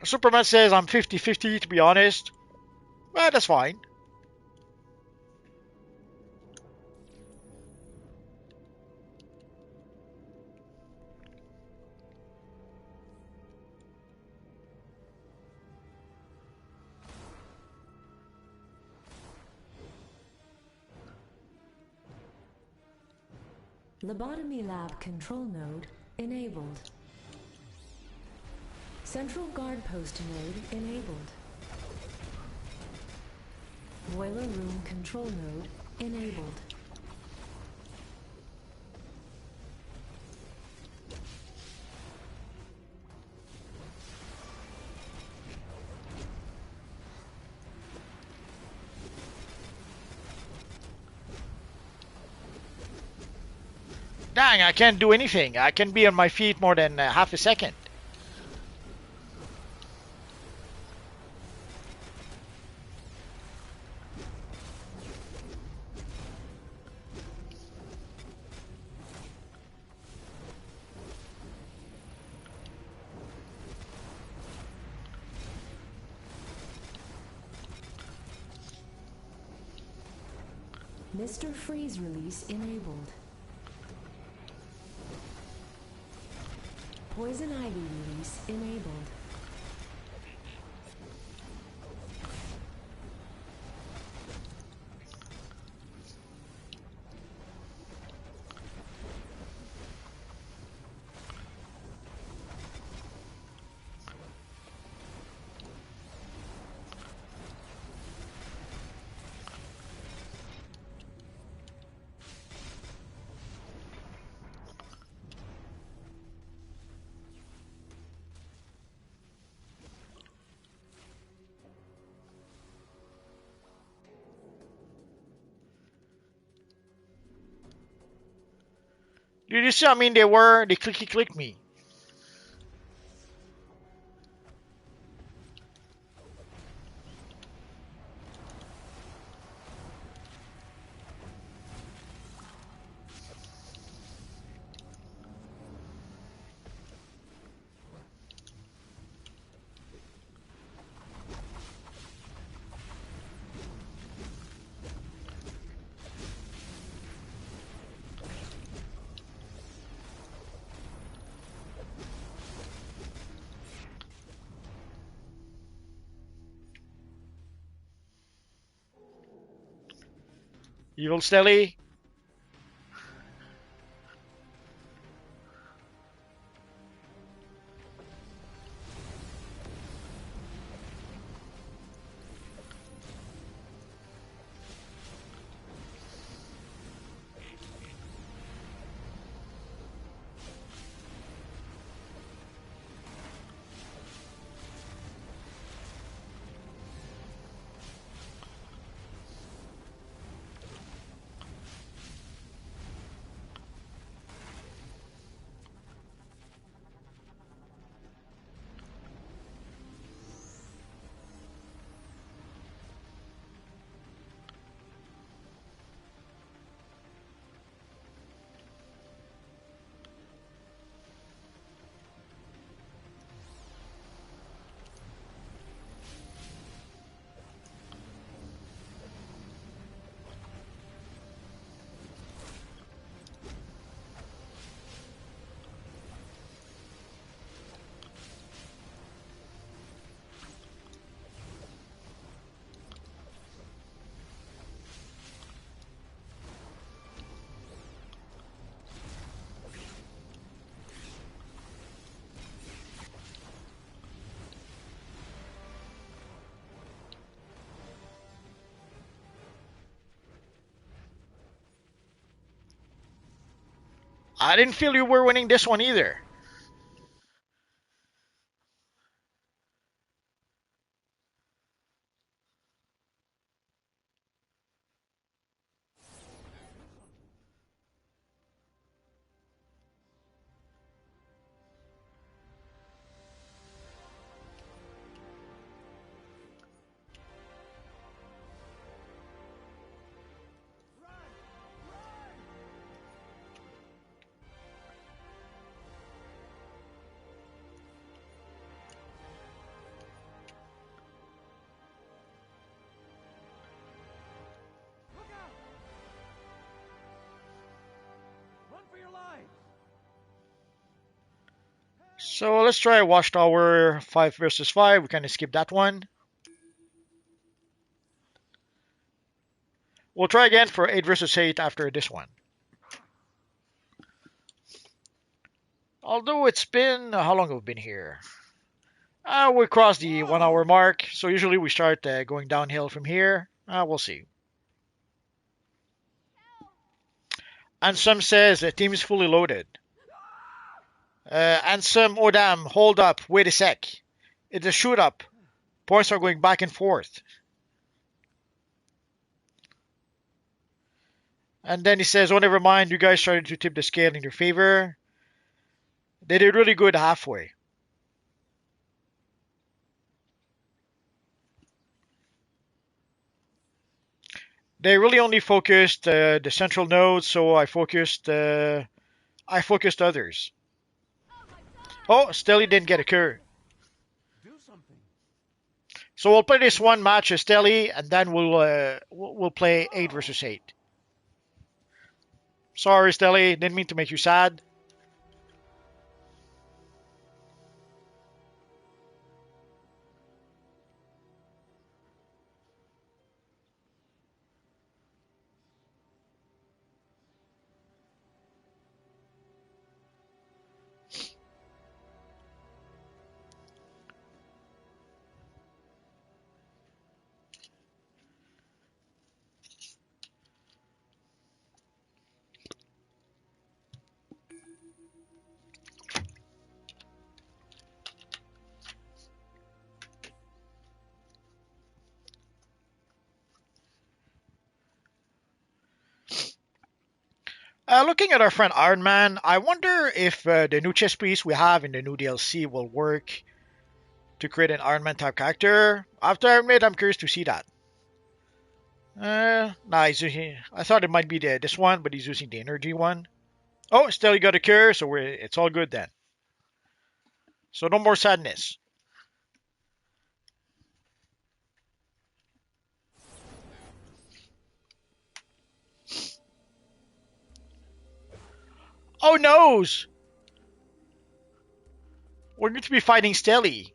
Superman says I'm 50-50 to be honest. Well, that's fine. Lobotomy lab control node enabled. Central guard post node enabled. Boiler room control node enabled. Dang, I can't do anything. I can't be on my feet more than half a second. Mr. Freeze release enabled. Poison Ivy release enabled. Did you see? I mean, they click me. Evil Stelly. I didn't feel you were winning this one either. Look out! Run for your lives! So let's try Watchtower 5 versus 5. We kind of skip that one. We'll try again for 8 versus 8 after this one. Although it's been, how long have we been here? We crossed the 1 hour mark, so usually we start going downhill from here. We'll see. Ansem says the team is fully loaded. Ansem, oh damn, hold up, wait a sec. It's a shoot up. Points are going back and forth. And then he says, oh, never mind, you guys started to tip the scale in your favor. They did really good halfway. They really only focused the central nodes, so I focused others. Oh, Stelly didn't get a cure. Do something. So we'll play this one match as Stelly, and then we'll play 8 versus 8. Sorry, Stelly, didn't mean to make you sad. Looking at our friend Iron Man, I wonder if the new chess piece we have in the new DLC will work to create an Iron Man type character. After I admit, I'm curious to see that. Nah, I thought it might be this one, but he's using the energy one. Oh, still he got a cure, so it's all good then. So no more sadness. Oh noes! We're going to be fighting Stelly.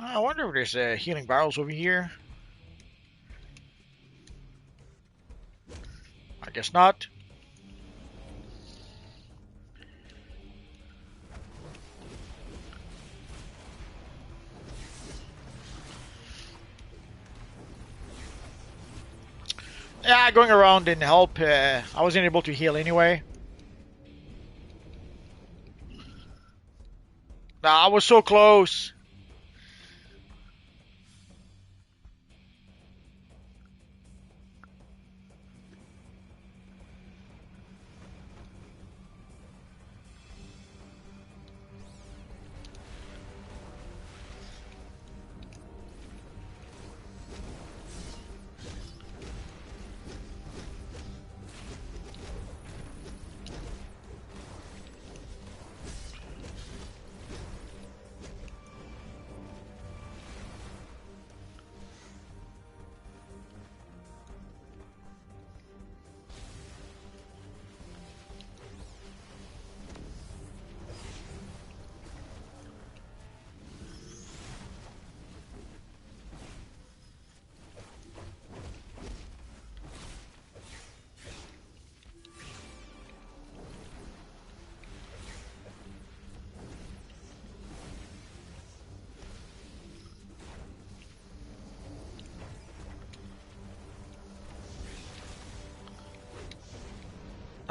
I wonder if there's healing barrels over here. I guess not. Yeah, going around didn't help. I wasn't able to heal anyway. Nah, I was so close.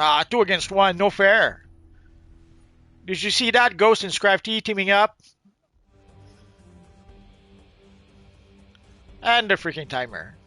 Ah, 2 against 1, no fair. Did you see that? Ghost and Scrafty teaming up. And the freaking timer.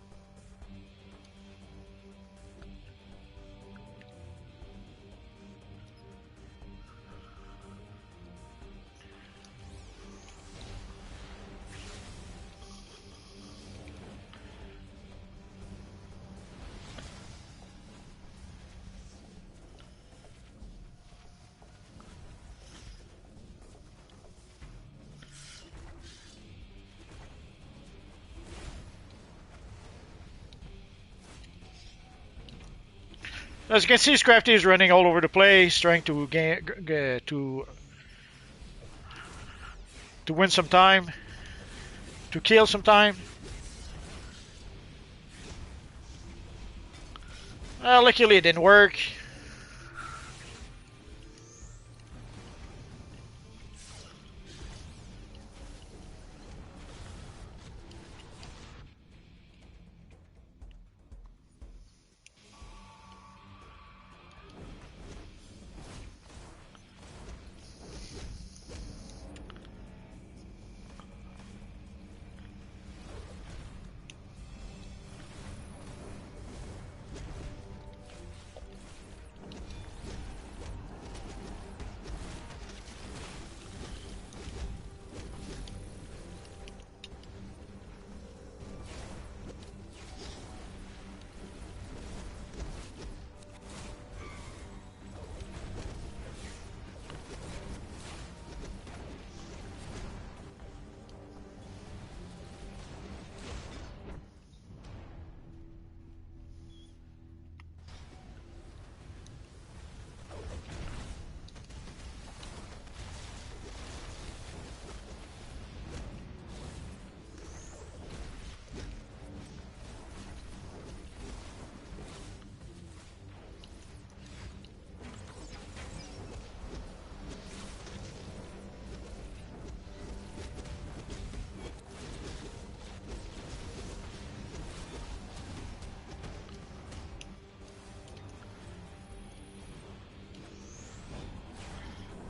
As you can see, Scrafty is running all over the place, trying to to win some time, to kill some time. Luckily, it didn't work.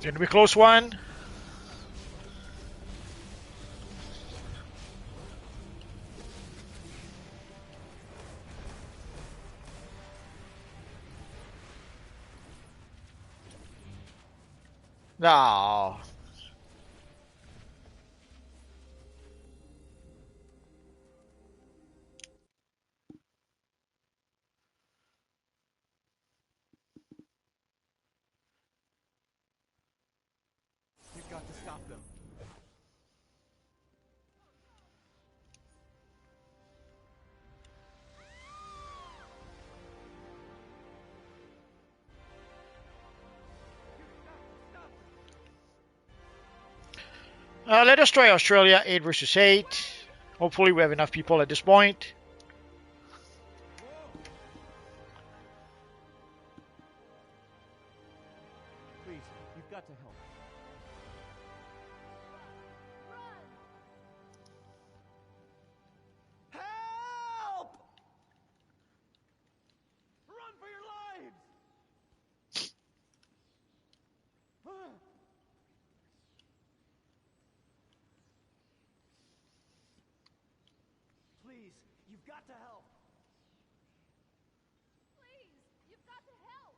Did we close one? No. You've got to stop them. Let us try Australia 8 versus 8. Hopefully, we have enough people at this point. Please, you've got to help. Help! Run for your lives! Please, you've got to help. Please, you've got to help.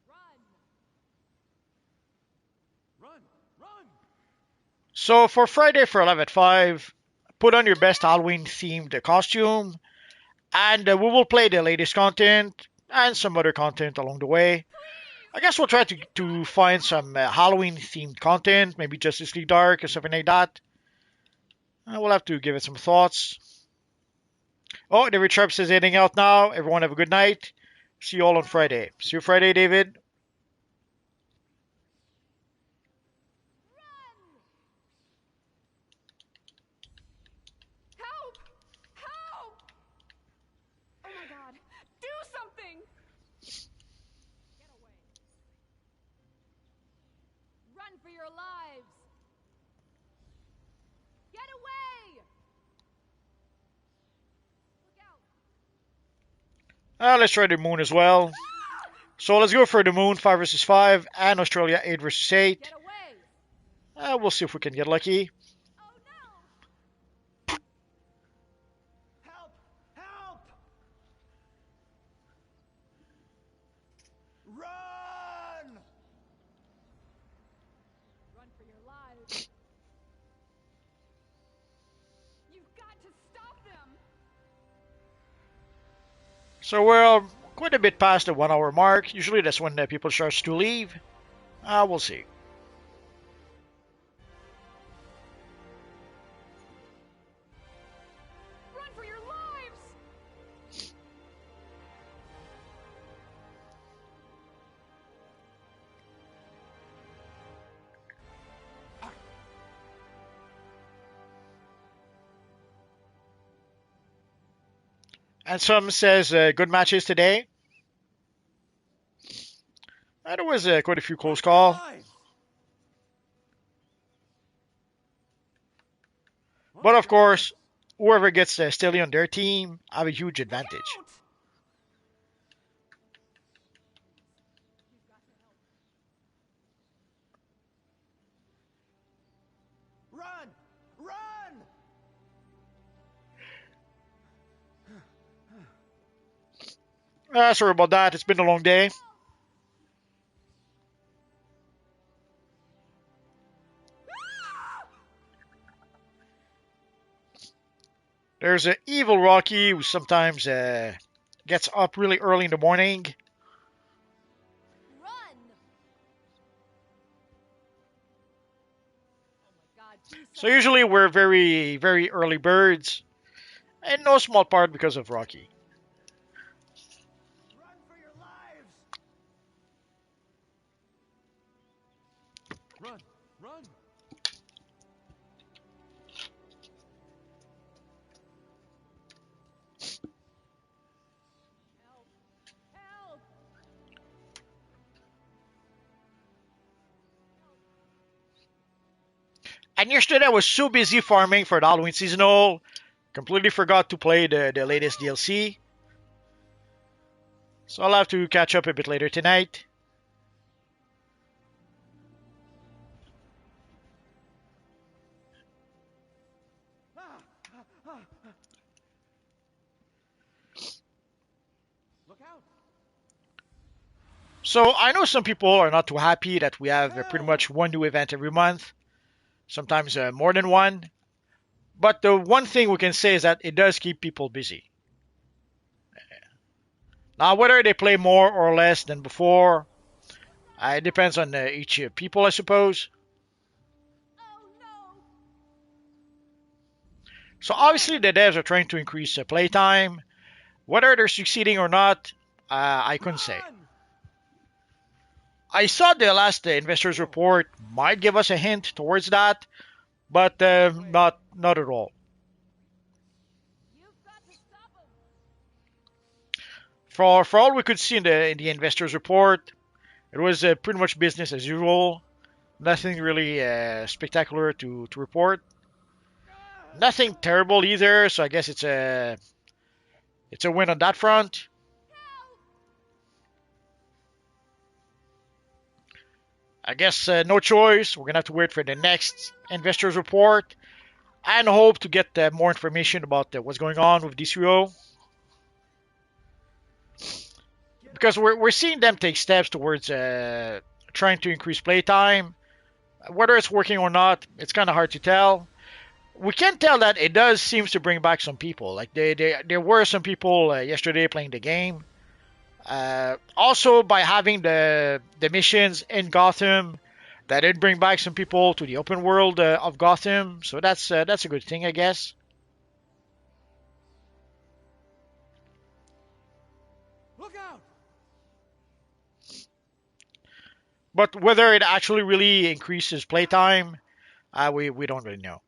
Run. Run! Run! So for Friday for 11 at 5, put on your best Halloween themed costume, and we will play the latest content and some other content along the way. I guess we'll try to find some Halloween themed content, maybe Justice League Dark or something like that. We'll have to give it some thoughts. Oh, David Sharp says heading out now. Everyone have a good night. See you all on Friday. See you Friday, David. Help! Help! Oh my god. Do something! Get away. Let's try the moon as well. So let's go for the moon 5 versus 5 and Australia 8 versus 8. Get away! We'll see if we can get lucky. Oh no! Help! Help! Run! Run for your lives. You've got to stop them! So we're quite a bit past the 1 hour mark. Usually that's when people start to leave. We'll see. Run for your lives! And some says good matches today. There was quite a few close call. Lives! But of course, whoever gets Stilly on their team have a huge advantage. Out! Run! Run! Sorry about that. It's been a long day. There's an evil Rocky who sometimes gets up really early in the morning. Run! Oh my god, do So something. usually we're very, very early birds. In no small part because of Rocky. Run for your lives! Run! Run! Help! Help! And yesterday I was so busy farming for the Halloween seasonal, completely forgot to play the latest DLC. So I'll have to catch up a bit later tonight. Look out! So I know some people are not too happy that we have pretty much one new event every month, sometimes more than one. But the one thing we can say is that it does keep people busy. Now, whether they play more or less than before, it depends on each people, I suppose. Oh no! So obviously the devs are trying to increase playtime. Whether they're succeeding or not, I couldn't say. Run! I saw the last investors report might give us a hint towards that, but not at all. You've got to stop them! For all we could see in the investors report, it was pretty much business as usual. Nothing really spectacular to report. Nothing terrible either, so I guess it's a win on that front. I guess no choice. We're gonna have to wait for the next investors report and hope to get more information about what's going on with DCUO. Because we're seeing them take steps towards trying to increase playtime. Whether it's working or not, it's kind of hard to tell. We can tell that it does seems to bring back some people. Like there were some people yesterday playing the game. Also, by having the missions in Gotham, that did bring back some people to the open world of Gotham. So that's a good thing, I guess. Look out! But whether it actually really increases playtime, we don't really know.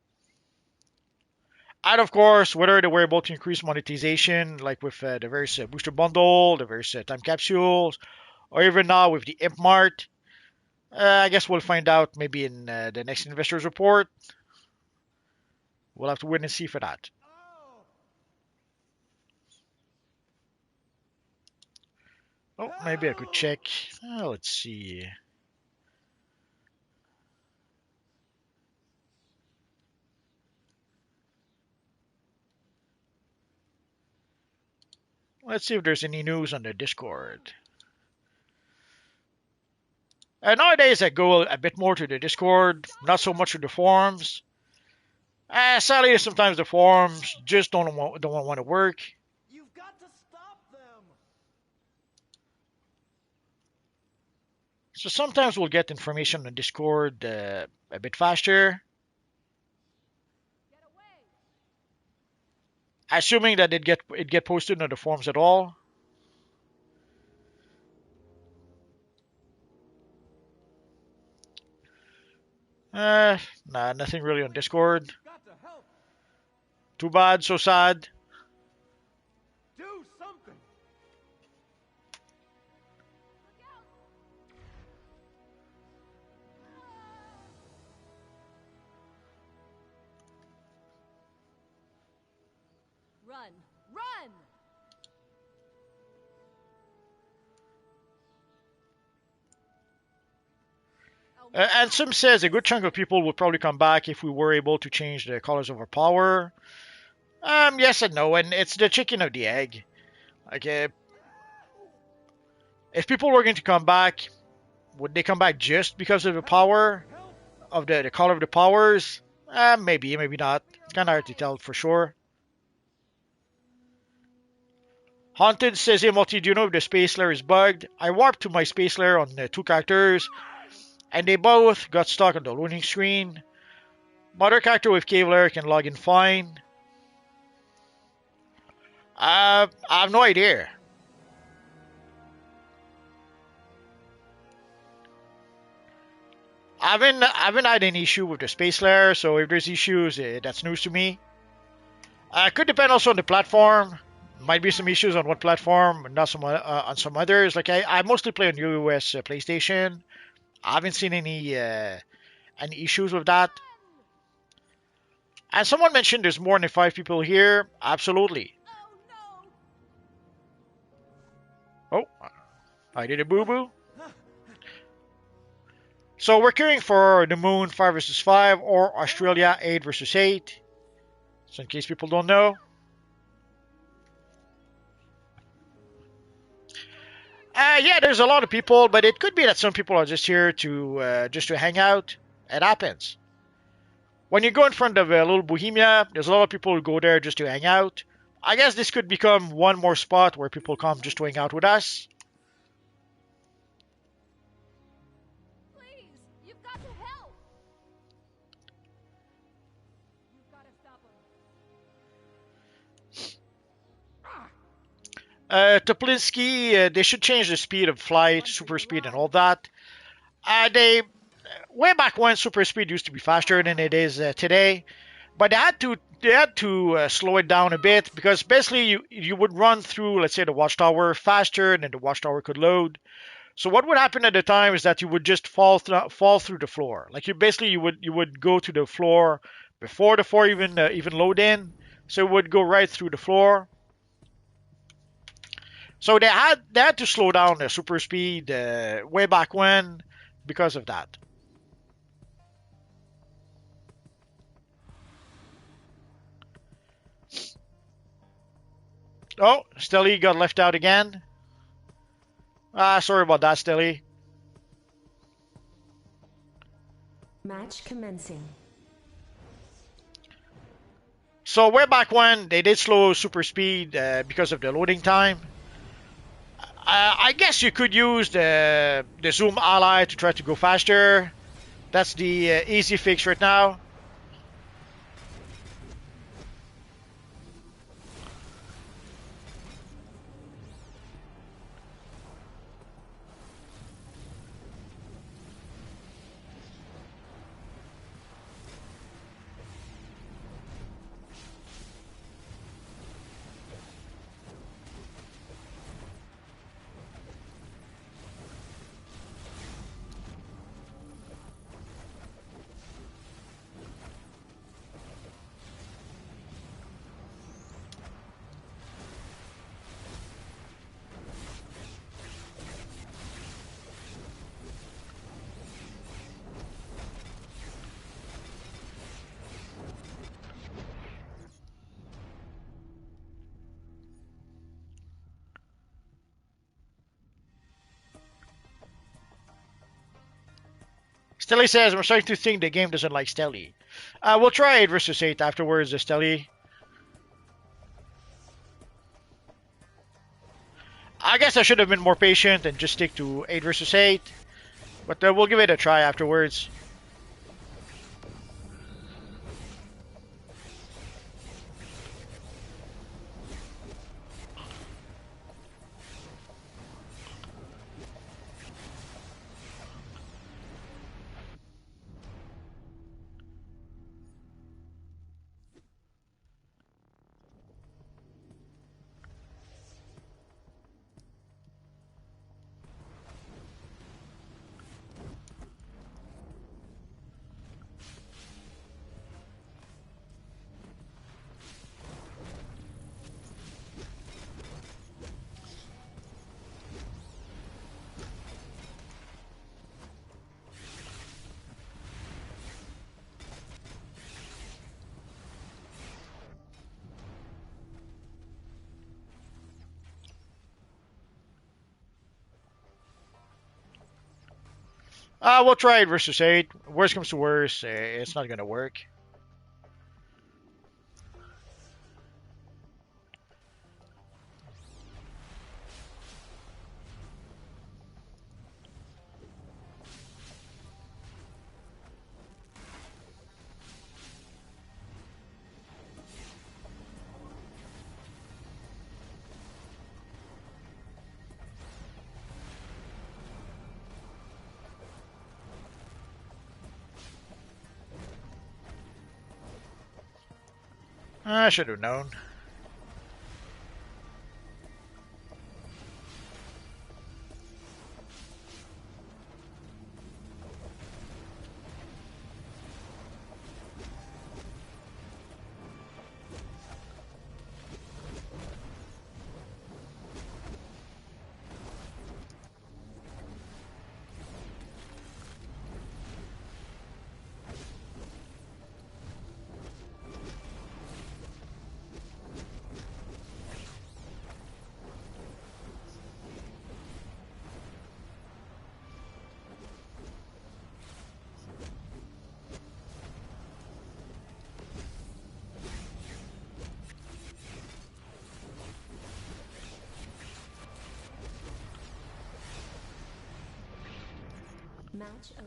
And of course, whether they were able to increase monetization, like with the various booster bundle, the various time capsules, or even now with the Imp Mart, I guess we'll find out maybe in the next investors report. We'll have to wait and see for that. Oh! Oh, maybe I could check. Let's see. Let's see if there's any news on the Discord. Nowadays, I go a bit more to the Discord, not so much to the forums. Sadly, sometimes the forums just don't want to work. You've got to stop them. So sometimes we'll get information on Discord a bit faster, Get away! assuming that it get posted on the forums at all. Nah, nothing really on Discord. You've got to help. Too bad, so sad. Do something. Look out! Run! Run! Oh, And some says a good chunk of people would probably come back if we were able to change the colors of our power. Yes and no, and it's the chicken or the egg. Like, if people were going to come back, would they come back just because of the power of the color of the powers? Maybe, maybe not. It's kind of hard to tell for sure. Haunted says, hey, Multi, do you know if the space layer is bugged? I warped to my space layer on two characters, and they both got stuck on the loading screen. Mother character with cave layer can log in fine. I have no idea. I haven't had any issue with the space layer, so if there's issues, that's news to me. Could depend also on the platform. Might be some issues on one platform, not some on some others. Like I mostly play on US PlayStation. I haven't seen any issues with that. And someone mentioned there's more than 5 people here. Absolutely. oh no! Oh, I did a boo boo. So we're queuing for the Moon 5 versus 5 or Australia 8 versus 8. So in case people don't know. Yeah, there's a lot of people, but it could be that some people are just here to hang out. It happens. When you go in front of a little Bohemia, there's a lot of people who go there just to hang out. I guess this could become one more spot where people come just to hang out with us. Please! You've got to help! You've got to stop him. Toplinsky, they should change the speed of flight, super speed, and all that. They way back when super speed used to be faster than it is today, but they had to slow it down a bit because basically you would run through, let's say, the watchtower faster than the watchtower could load. So what would happen at the time is that you would just fall through the floor. Like you would go to the floor before the floor even load in. So it would go right through the floor. So they had to slow down the super speed way back when because of that. Oh, Stelly got left out again. Sorry about that, Stelly. Match commencing. So way back when they did slow super speed because of the loading time. I guess you could use the zoom ally to try to go faster. That's the easy fix right now. Stelly says, I'm starting to think the game doesn't like Stelly. We'll try 8 versus 8 afterwards, Stelly. I guess I should have been more patient and just stick to 8 versus 8. But we'll give it a try afterwards. We'll try 8 versus 8. Worst comes to worst, it's not gonna work. I should have known. Match over.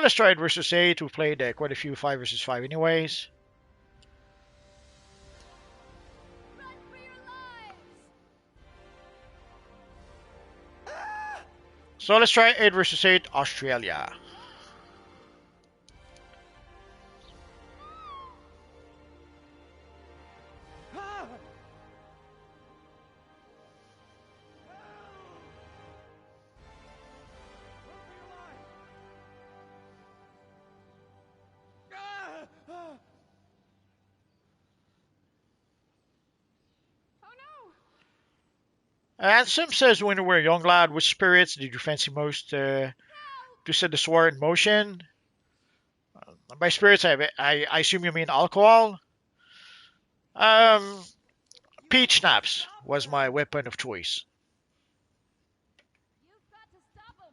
Let's try 8 versus 8. We played quite a few 5 versus 5 anyways. Run for your lives! So let's try 8 versus 8 Australia. Oh no! And Sim says, when you were a young lad, which spirits did you fancy most to set the sword in motion? By spirits, I assume you mean alcohol? Um, Peach schnapps was my weapon of choice. You've got to stop him!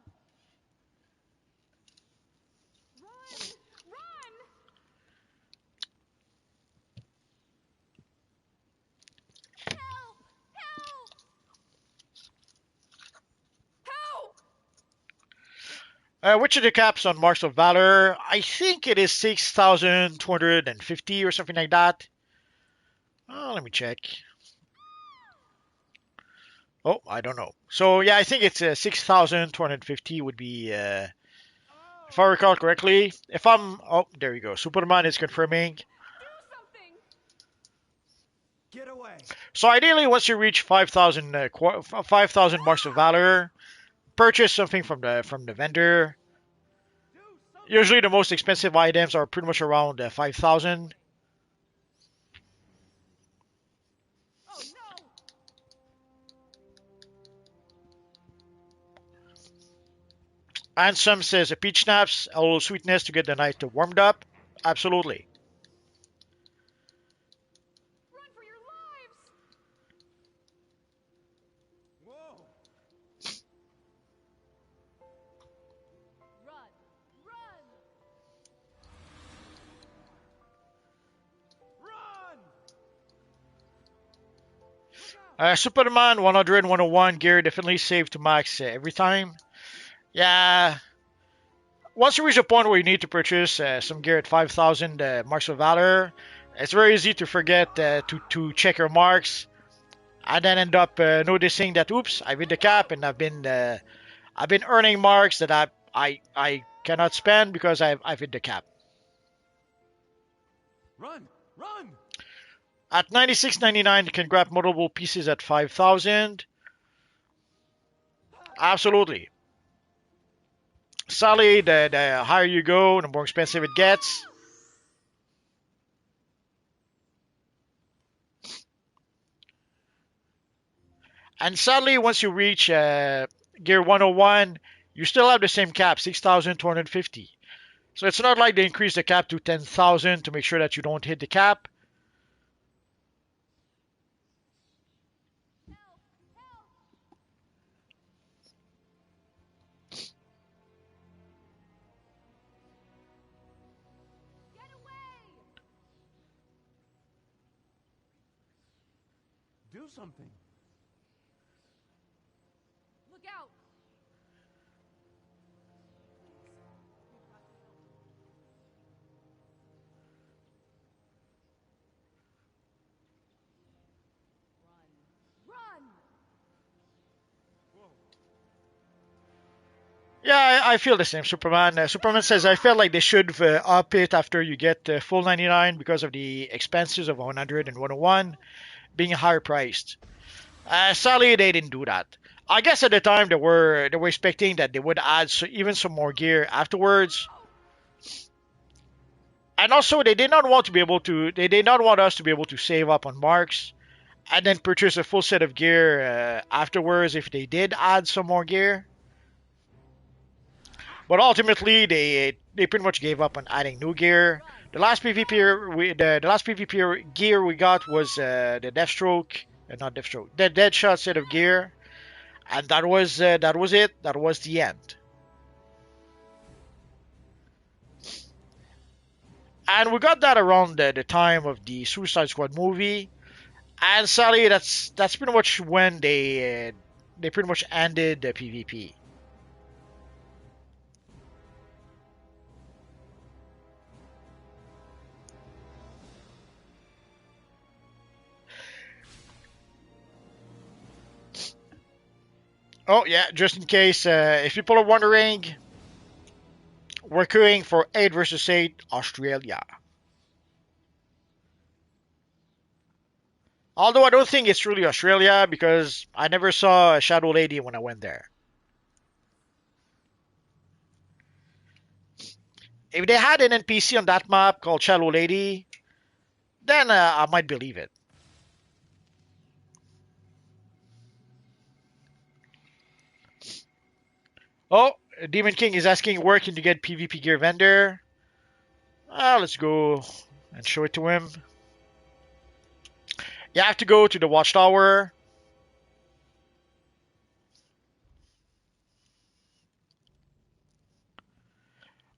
Run! Run! Help! Help! Help! Which of the caps on Marks of Valor? I think it is 6,250 or something like that. Let me check. Oh, I don't know. So yeah, I think it's 6,250 would be, if I recall correctly. Oh, there you go. Superman is confirming. Do something! Get away. So ideally, once you reach 5,000 5,000 Marks of Valor, purchase something from the vendor. Do something. Usually, the most expensive items are pretty much around 5,000. Oh And some says a peach schnapps, a little sweetness to get the night warmed up. Absolutely. Run for your lives! Whoa! Run! Run! Run! Superman 100 101 gear definitely saved to max every time. Yeah. Once you reach a point where you need to purchase some gear at 5,000 marks of valor, it's very easy to forget to check your marks and then end up noticing that oops, I've hit the cap and I've been earning marks that I cannot spend because I've hit the cap. Run! Run! At 96.99 you can grab multiple pieces at 5,000. Absolutely. Sadly, the higher you go, the more expensive it gets. And sadly, once you reach gear 101, you still have the same cap, 6,250. So it's not like they increase the cap to 10,000 to make sure that you don't hit the cap. Get away! Do something. Look out! Run! Run! Yeah, I feel the same, Superman. Superman says, I felt like they should up it after you get full 99 because of the expenses of 100 and 101 being higher priced. Sadly, they didn't do that. I guess at the time they were expecting that they would add even some more gear afterwards, and also they did not want to be able to. They did not want us to be able to save up on marks and then purchase a full set of gear afterwards if they did add some more gear. But ultimately, they pretty much gave up on adding new gear. The last PvP gear we got was the Deathstroke, not Deathstroke, the Deadshot set of gear, and that was it. That was the end. And we got that around the time of the Suicide Squad movie, and sadly, that's pretty much when they pretty much ended the PvP. Oh yeah, just in case if people are wondering, we're queuing for 8 versus 8 Australia. Although I don't think it's really Australia because I never saw a Shadow Lady when I went there. If they had an NPC on that map called Shadow Lady, then I might believe it. Oh, Demon King is asking where can you get PvP gear vendor? Let's go and show it to him. You have to go to the Watchtower.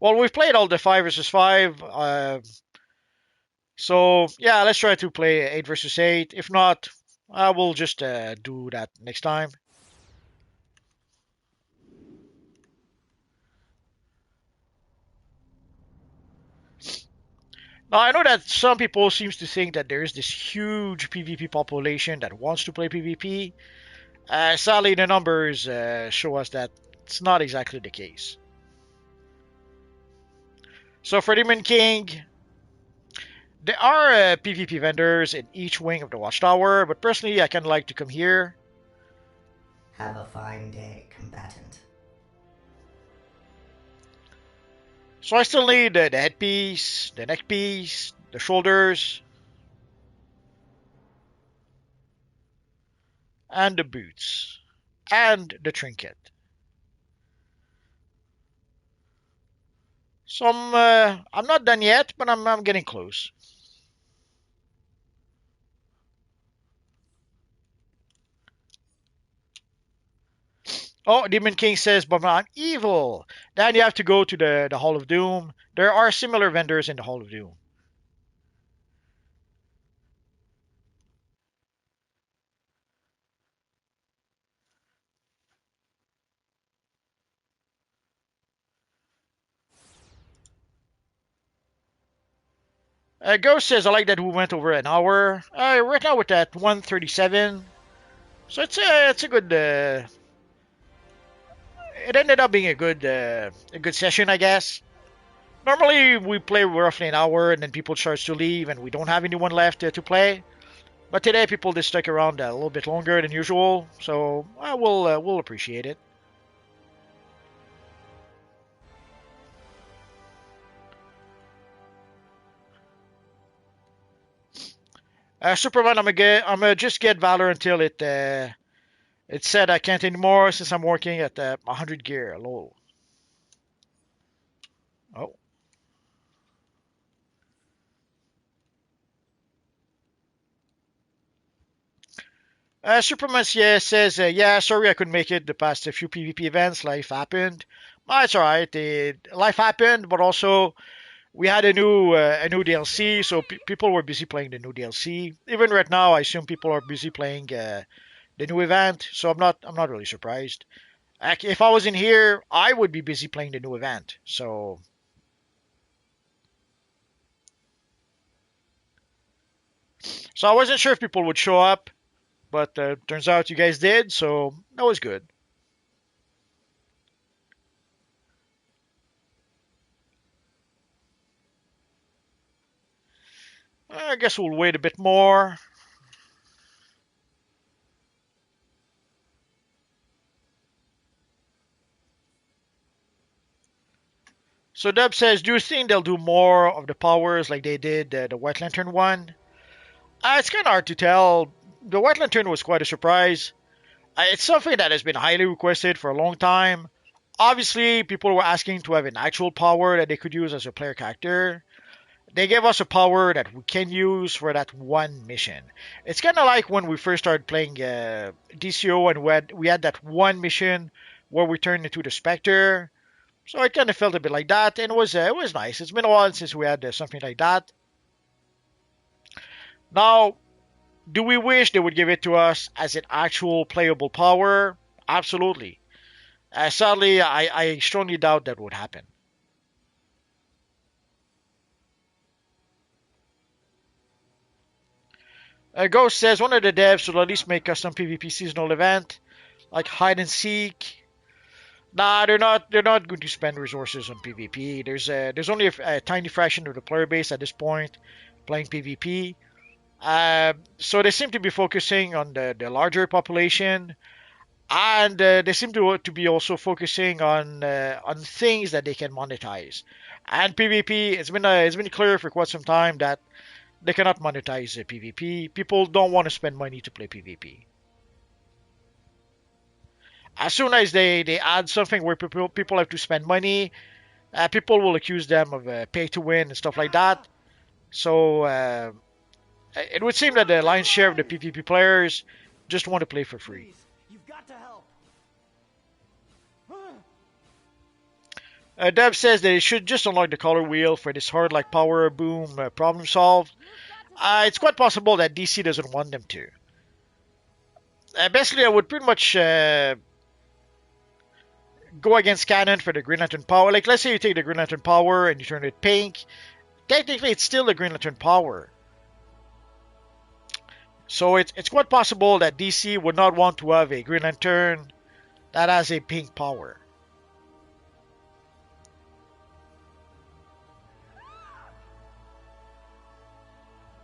Well, we've played all the 5 versus 5. So, yeah, let's try to play 8 versus 8. If not, I will just do that next time. Now, I know that some people seems to think that there is this huge PvP population that wants to play PvP. Sadly, the numbers show us that it's not exactly the case. So for Demon King, there are PvP vendors in each wing of the Watchtower, but personally, I kind of like to come here. Have a fine day, combatant. So I still need the headpiece, the neck piece, the shoulders, and the boots, and the trinket. So I'm not done yet, but I'm getting close. Oh, Demon King says, but I'm evil. Then you have to go to the Hall of Doom. There are similar vendors in the Hall of Doom. Ghost says, I like that we went over an hour. Right now we're at 1:37. So it's a good. It ended up being a good session, I guess. Normally we play roughly an hour and then people start to leave and we don't have anyone left to play. But today people just stuck around a little bit longer than usual, so we'll appreciate it. Superman, I'm gonna just get Valor until it said I can't anymore since I'm working at 100 gear. Lol. Oh. Superman yeah, says, yeah, sorry I couldn't make it the past few PvP events. Life happened. It's alright. Life happened, but also we had a new DLC, so people were busy playing the new DLC. Even right now, I assume people are busy playing the new event, so I'm not really surprised. If I was in here, I would be busy playing the new event. So I wasn't sure if people would show up, but turns out you guys did, so that was good. I guess we'll wait a bit more. So Dub says, do you think they'll do more of the powers like they did the White Lantern one? It's kind of hard to tell. The White Lantern was quite a surprise. It's something that has been highly requested for a long time. Obviously, people were asking to have an actual power that they could use as a player character. They gave us a power that we can use for that one mission. It's kind of like when we first started playing DCO and we had that one mission where we turned into the Spectre. So it kind of felt a bit like that, and it was nice. It's been a while since we had something like that. Now, do we wish they would give it to us as an actual playable power? Absolutely. Sadly, I strongly doubt that would happen. Ghost says one of the devs should at least make custom PvP seasonal event like hide and seek. Nah, they're not going to spend resources on PvP. There's only a tiny fraction of the player base at this point playing PvP. So they seem to be focusing on the larger population, and they seem to be also focusing on things that they can monetize. And PvP, it's been clear for quite some time that they cannot monetize PvP. People don't want to spend money to play PvP. As soon as they add something where people have to spend money, people will accuse them of pay to win and stuff like that. So it would seem that the lion's share of the PvP players just want to play for free. Please, you've got to help. Deb says they should just unlock the color wheel for this hard like power boom problem solved. It's quite possible that DC doesn't want them to. Basically, I would pretty much go against Canon for the Green Lantern power. Like, let's say you take the Green Lantern power and you turn it pink. Technically, it's still the Green Lantern power. So it's quite possible that DC would not want to have a Green Lantern that has a pink power.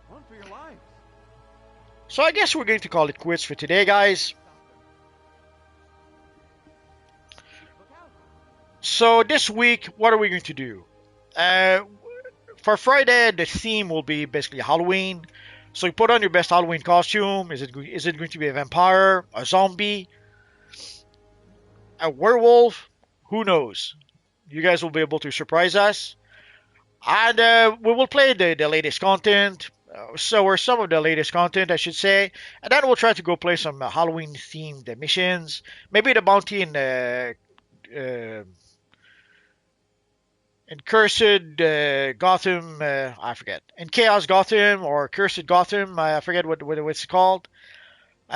Run for your lives. So I guess we're going to call it quits for today, guys. Look out. So this week, what are we going to do? For Friday, the theme will be basically Halloween. So you put on your best Halloween costume. Is it going to be a vampire, a zombie, a werewolf? Who knows? you guys will be able to surprise us. And we will play the latest content, or some of the latest content, I should say. And then we'll try to go play some Halloween themed missions. Maybe the bounty uh, in Cursed Gotham, I forget. In Chaos Gotham or Cursed Gotham, I forget what it's called.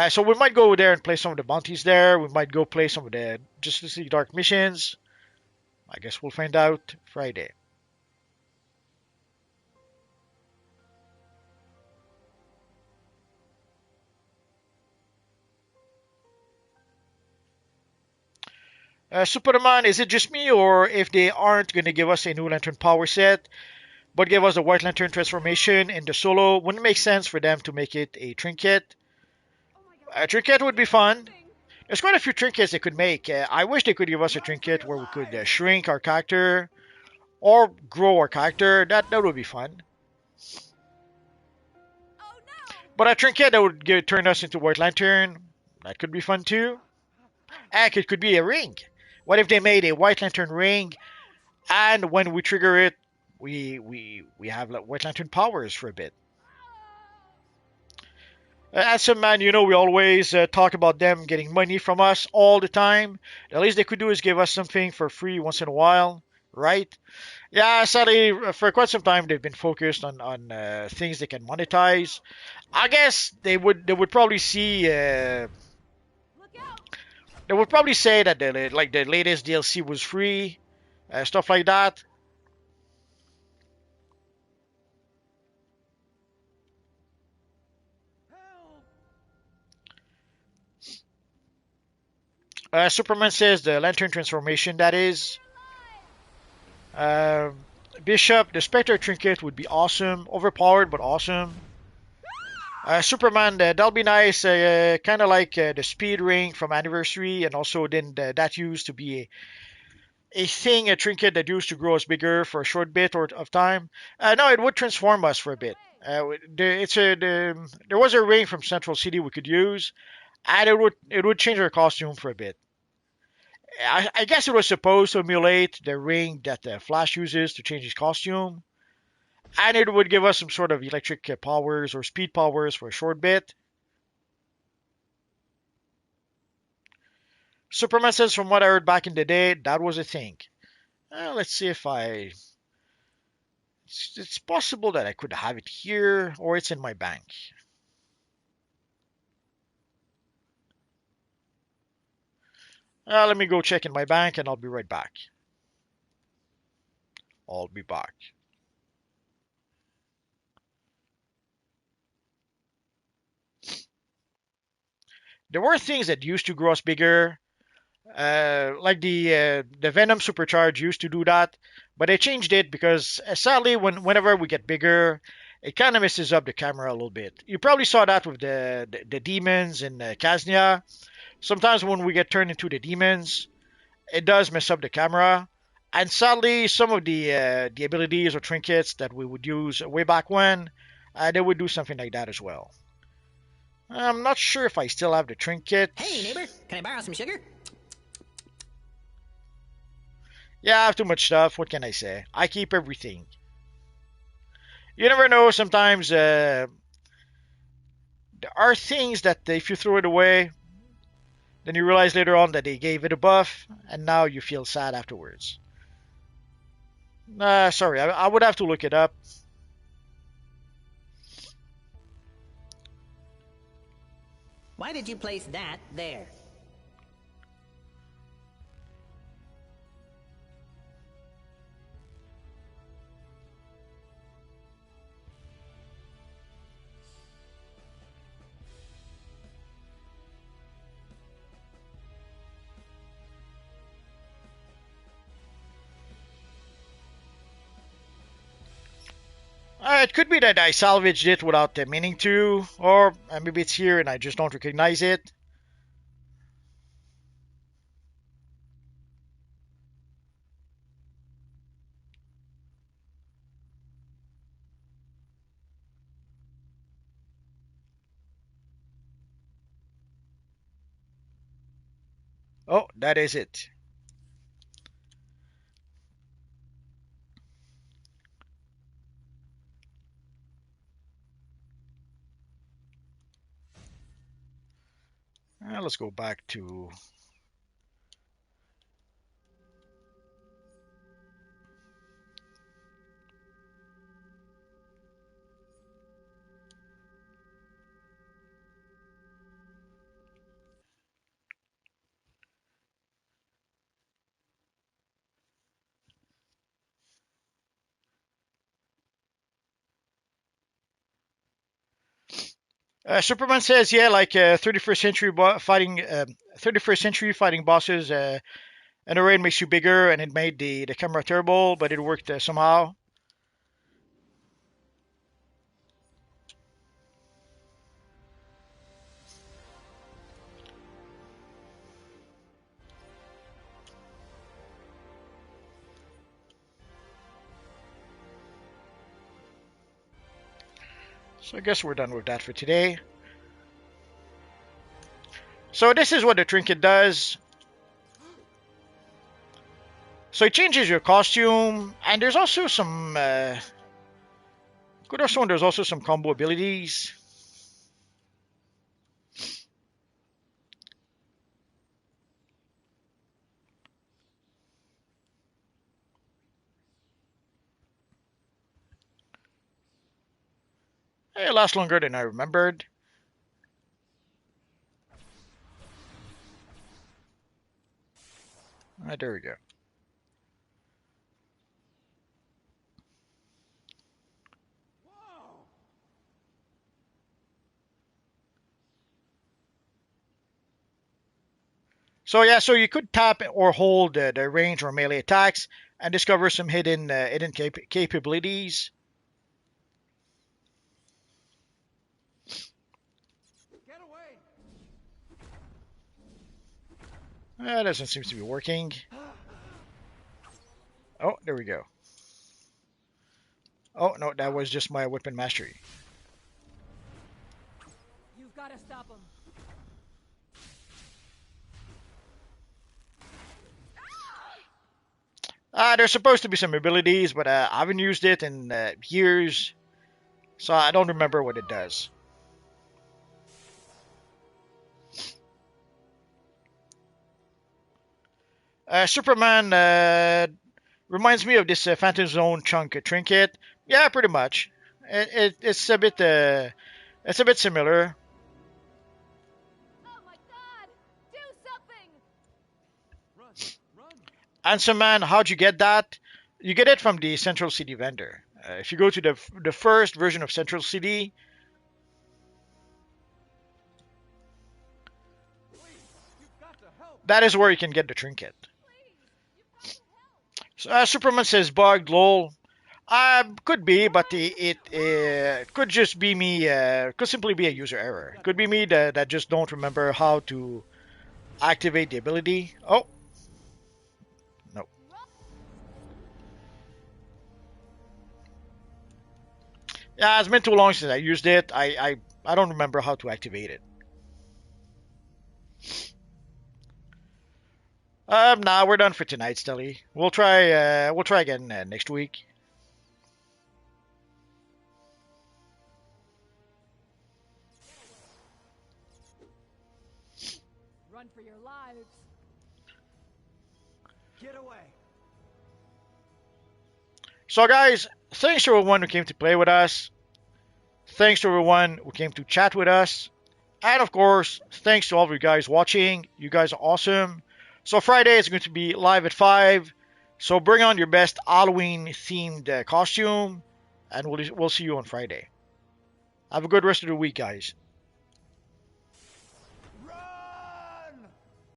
So we might go there and play some of the bounties there. We might go play some of the Justice League Dark missions. I guess we'll find out Friday. Superman, is it just me, or if they aren't going to give us a new Lantern power set, but give us a White Lantern transformation in the solo, wouldn't it make sense for them to make it a trinket? A trinket would be fun. There's quite a few trinkets they could make. I wish they could give us a trinket where we could shrink our character or grow our character. That would be fun. But a trinket that would turn us into White Lantern, that could be fun too. Heck, it could be a ring. What if they made a White Lantern ring, and when we trigger it, we have like White Lantern powers for a bit? As some man, we always talk about them getting money from us all the time. The least they could do is give us something for free once in a while, right? Yeah, sadly, for quite some time they've been focused on things they can monetize. I guess they would probably see they would probably say that the latest DLC was free, stuff like that. Superman says the Lantern transformation, that is. Uh, Bishop, the Spectre trinket would be awesome. Overpowered, but awesome. Superman, that'll be nice. Kind of like the speed ring from Anniversary, and also then that used to be a thing, a trinket that used to grow us bigger for a short bit of time. No, it would transform us for a bit. There was a ring from Central City we could use, and it would change our costume for a bit. I guess it was supposed to emulate the ring that Flash uses to change his costume, and it would give us some sort of electric powers or speed powers for a short bit. Superman says, from what I heard back in the day, that was a thing. Let's see if It's possible that I could have it here, or it's in my bank. Let me go check in my bank, and I'll be right back. I'll be back. There were things that used to grow us bigger, like the Venom Supercharge used to do that, but they changed it because sadly, whenever we get bigger, it kind of messes up the camera a little bit. You probably saw that with the demons in Kaznia. Sometimes when we get turned into the demons, it does mess up the camera. And sadly, some of the abilities or trinkets that we would use way back when, they would do something like that as well. I'm not sure if I still have the trinket. Hey, neighbor, can I borrow some sugar? Yeah, I have too much stuff. What can I say? I keep everything. You never know. Sometimes there are things that if you throw it away, then you realize later on that they gave it a buff, and now you feel sad afterwards. Sorry, I would have to look it up. Why did you place that there? It could be that I salvaged it without meaning to, or maybe it's here and I just don't recognize it. Oh, that is it. Let's go back to... Superman says, yeah, like 31st century fighting, 31st century fighting bosses. An array makes you bigger, and it made the camera terrible, but it worked somehow. So I guess we're done with that for today. So this is what the trinket does. So it changes your costume, and there's also some good or there's also some combo abilities. It lasts longer than I remembered. There we go. So yeah, so you could tap or hold the range or melee attacks and discover some hidden capabilities. Get away! That doesn't seem to be working. Oh, there we go. Oh no, that was just my weapon mastery. You've got to stop him. There's supposed to be some abilities, but I haven't used it in years, so I don't remember what it does. Superman reminds me of this Phantom Zone chunk trinket. Yeah, pretty much. It's a bit similar. Oh my god! Do something! Run! Run! And so, man, how'd you get that? You get it from the Central City vendor. If you go to the first version of Central City, Please, you've got to help! that is where you can get the trinket. So, Superman says bugged, lol. Could be, but it could just be me. Could simply be a user error. Could be me that just don't remember how to activate the ability. Oh, no. Yeah, it's been too long since I used it. I don't remember how to activate it. Nah, we're done for tonight, Stelly. We'll try again next week. Run for your lives. Get away! So, guys, thanks to everyone who came to play with us. Thanks to everyone who came to chat with us. And, of course, thanks to all of you guys watching. You guys are awesome. So, Friday is going to be live at 5. So, bring on your best Halloween-themed costume. And we'll see you on Friday. Have a good rest of the week, guys.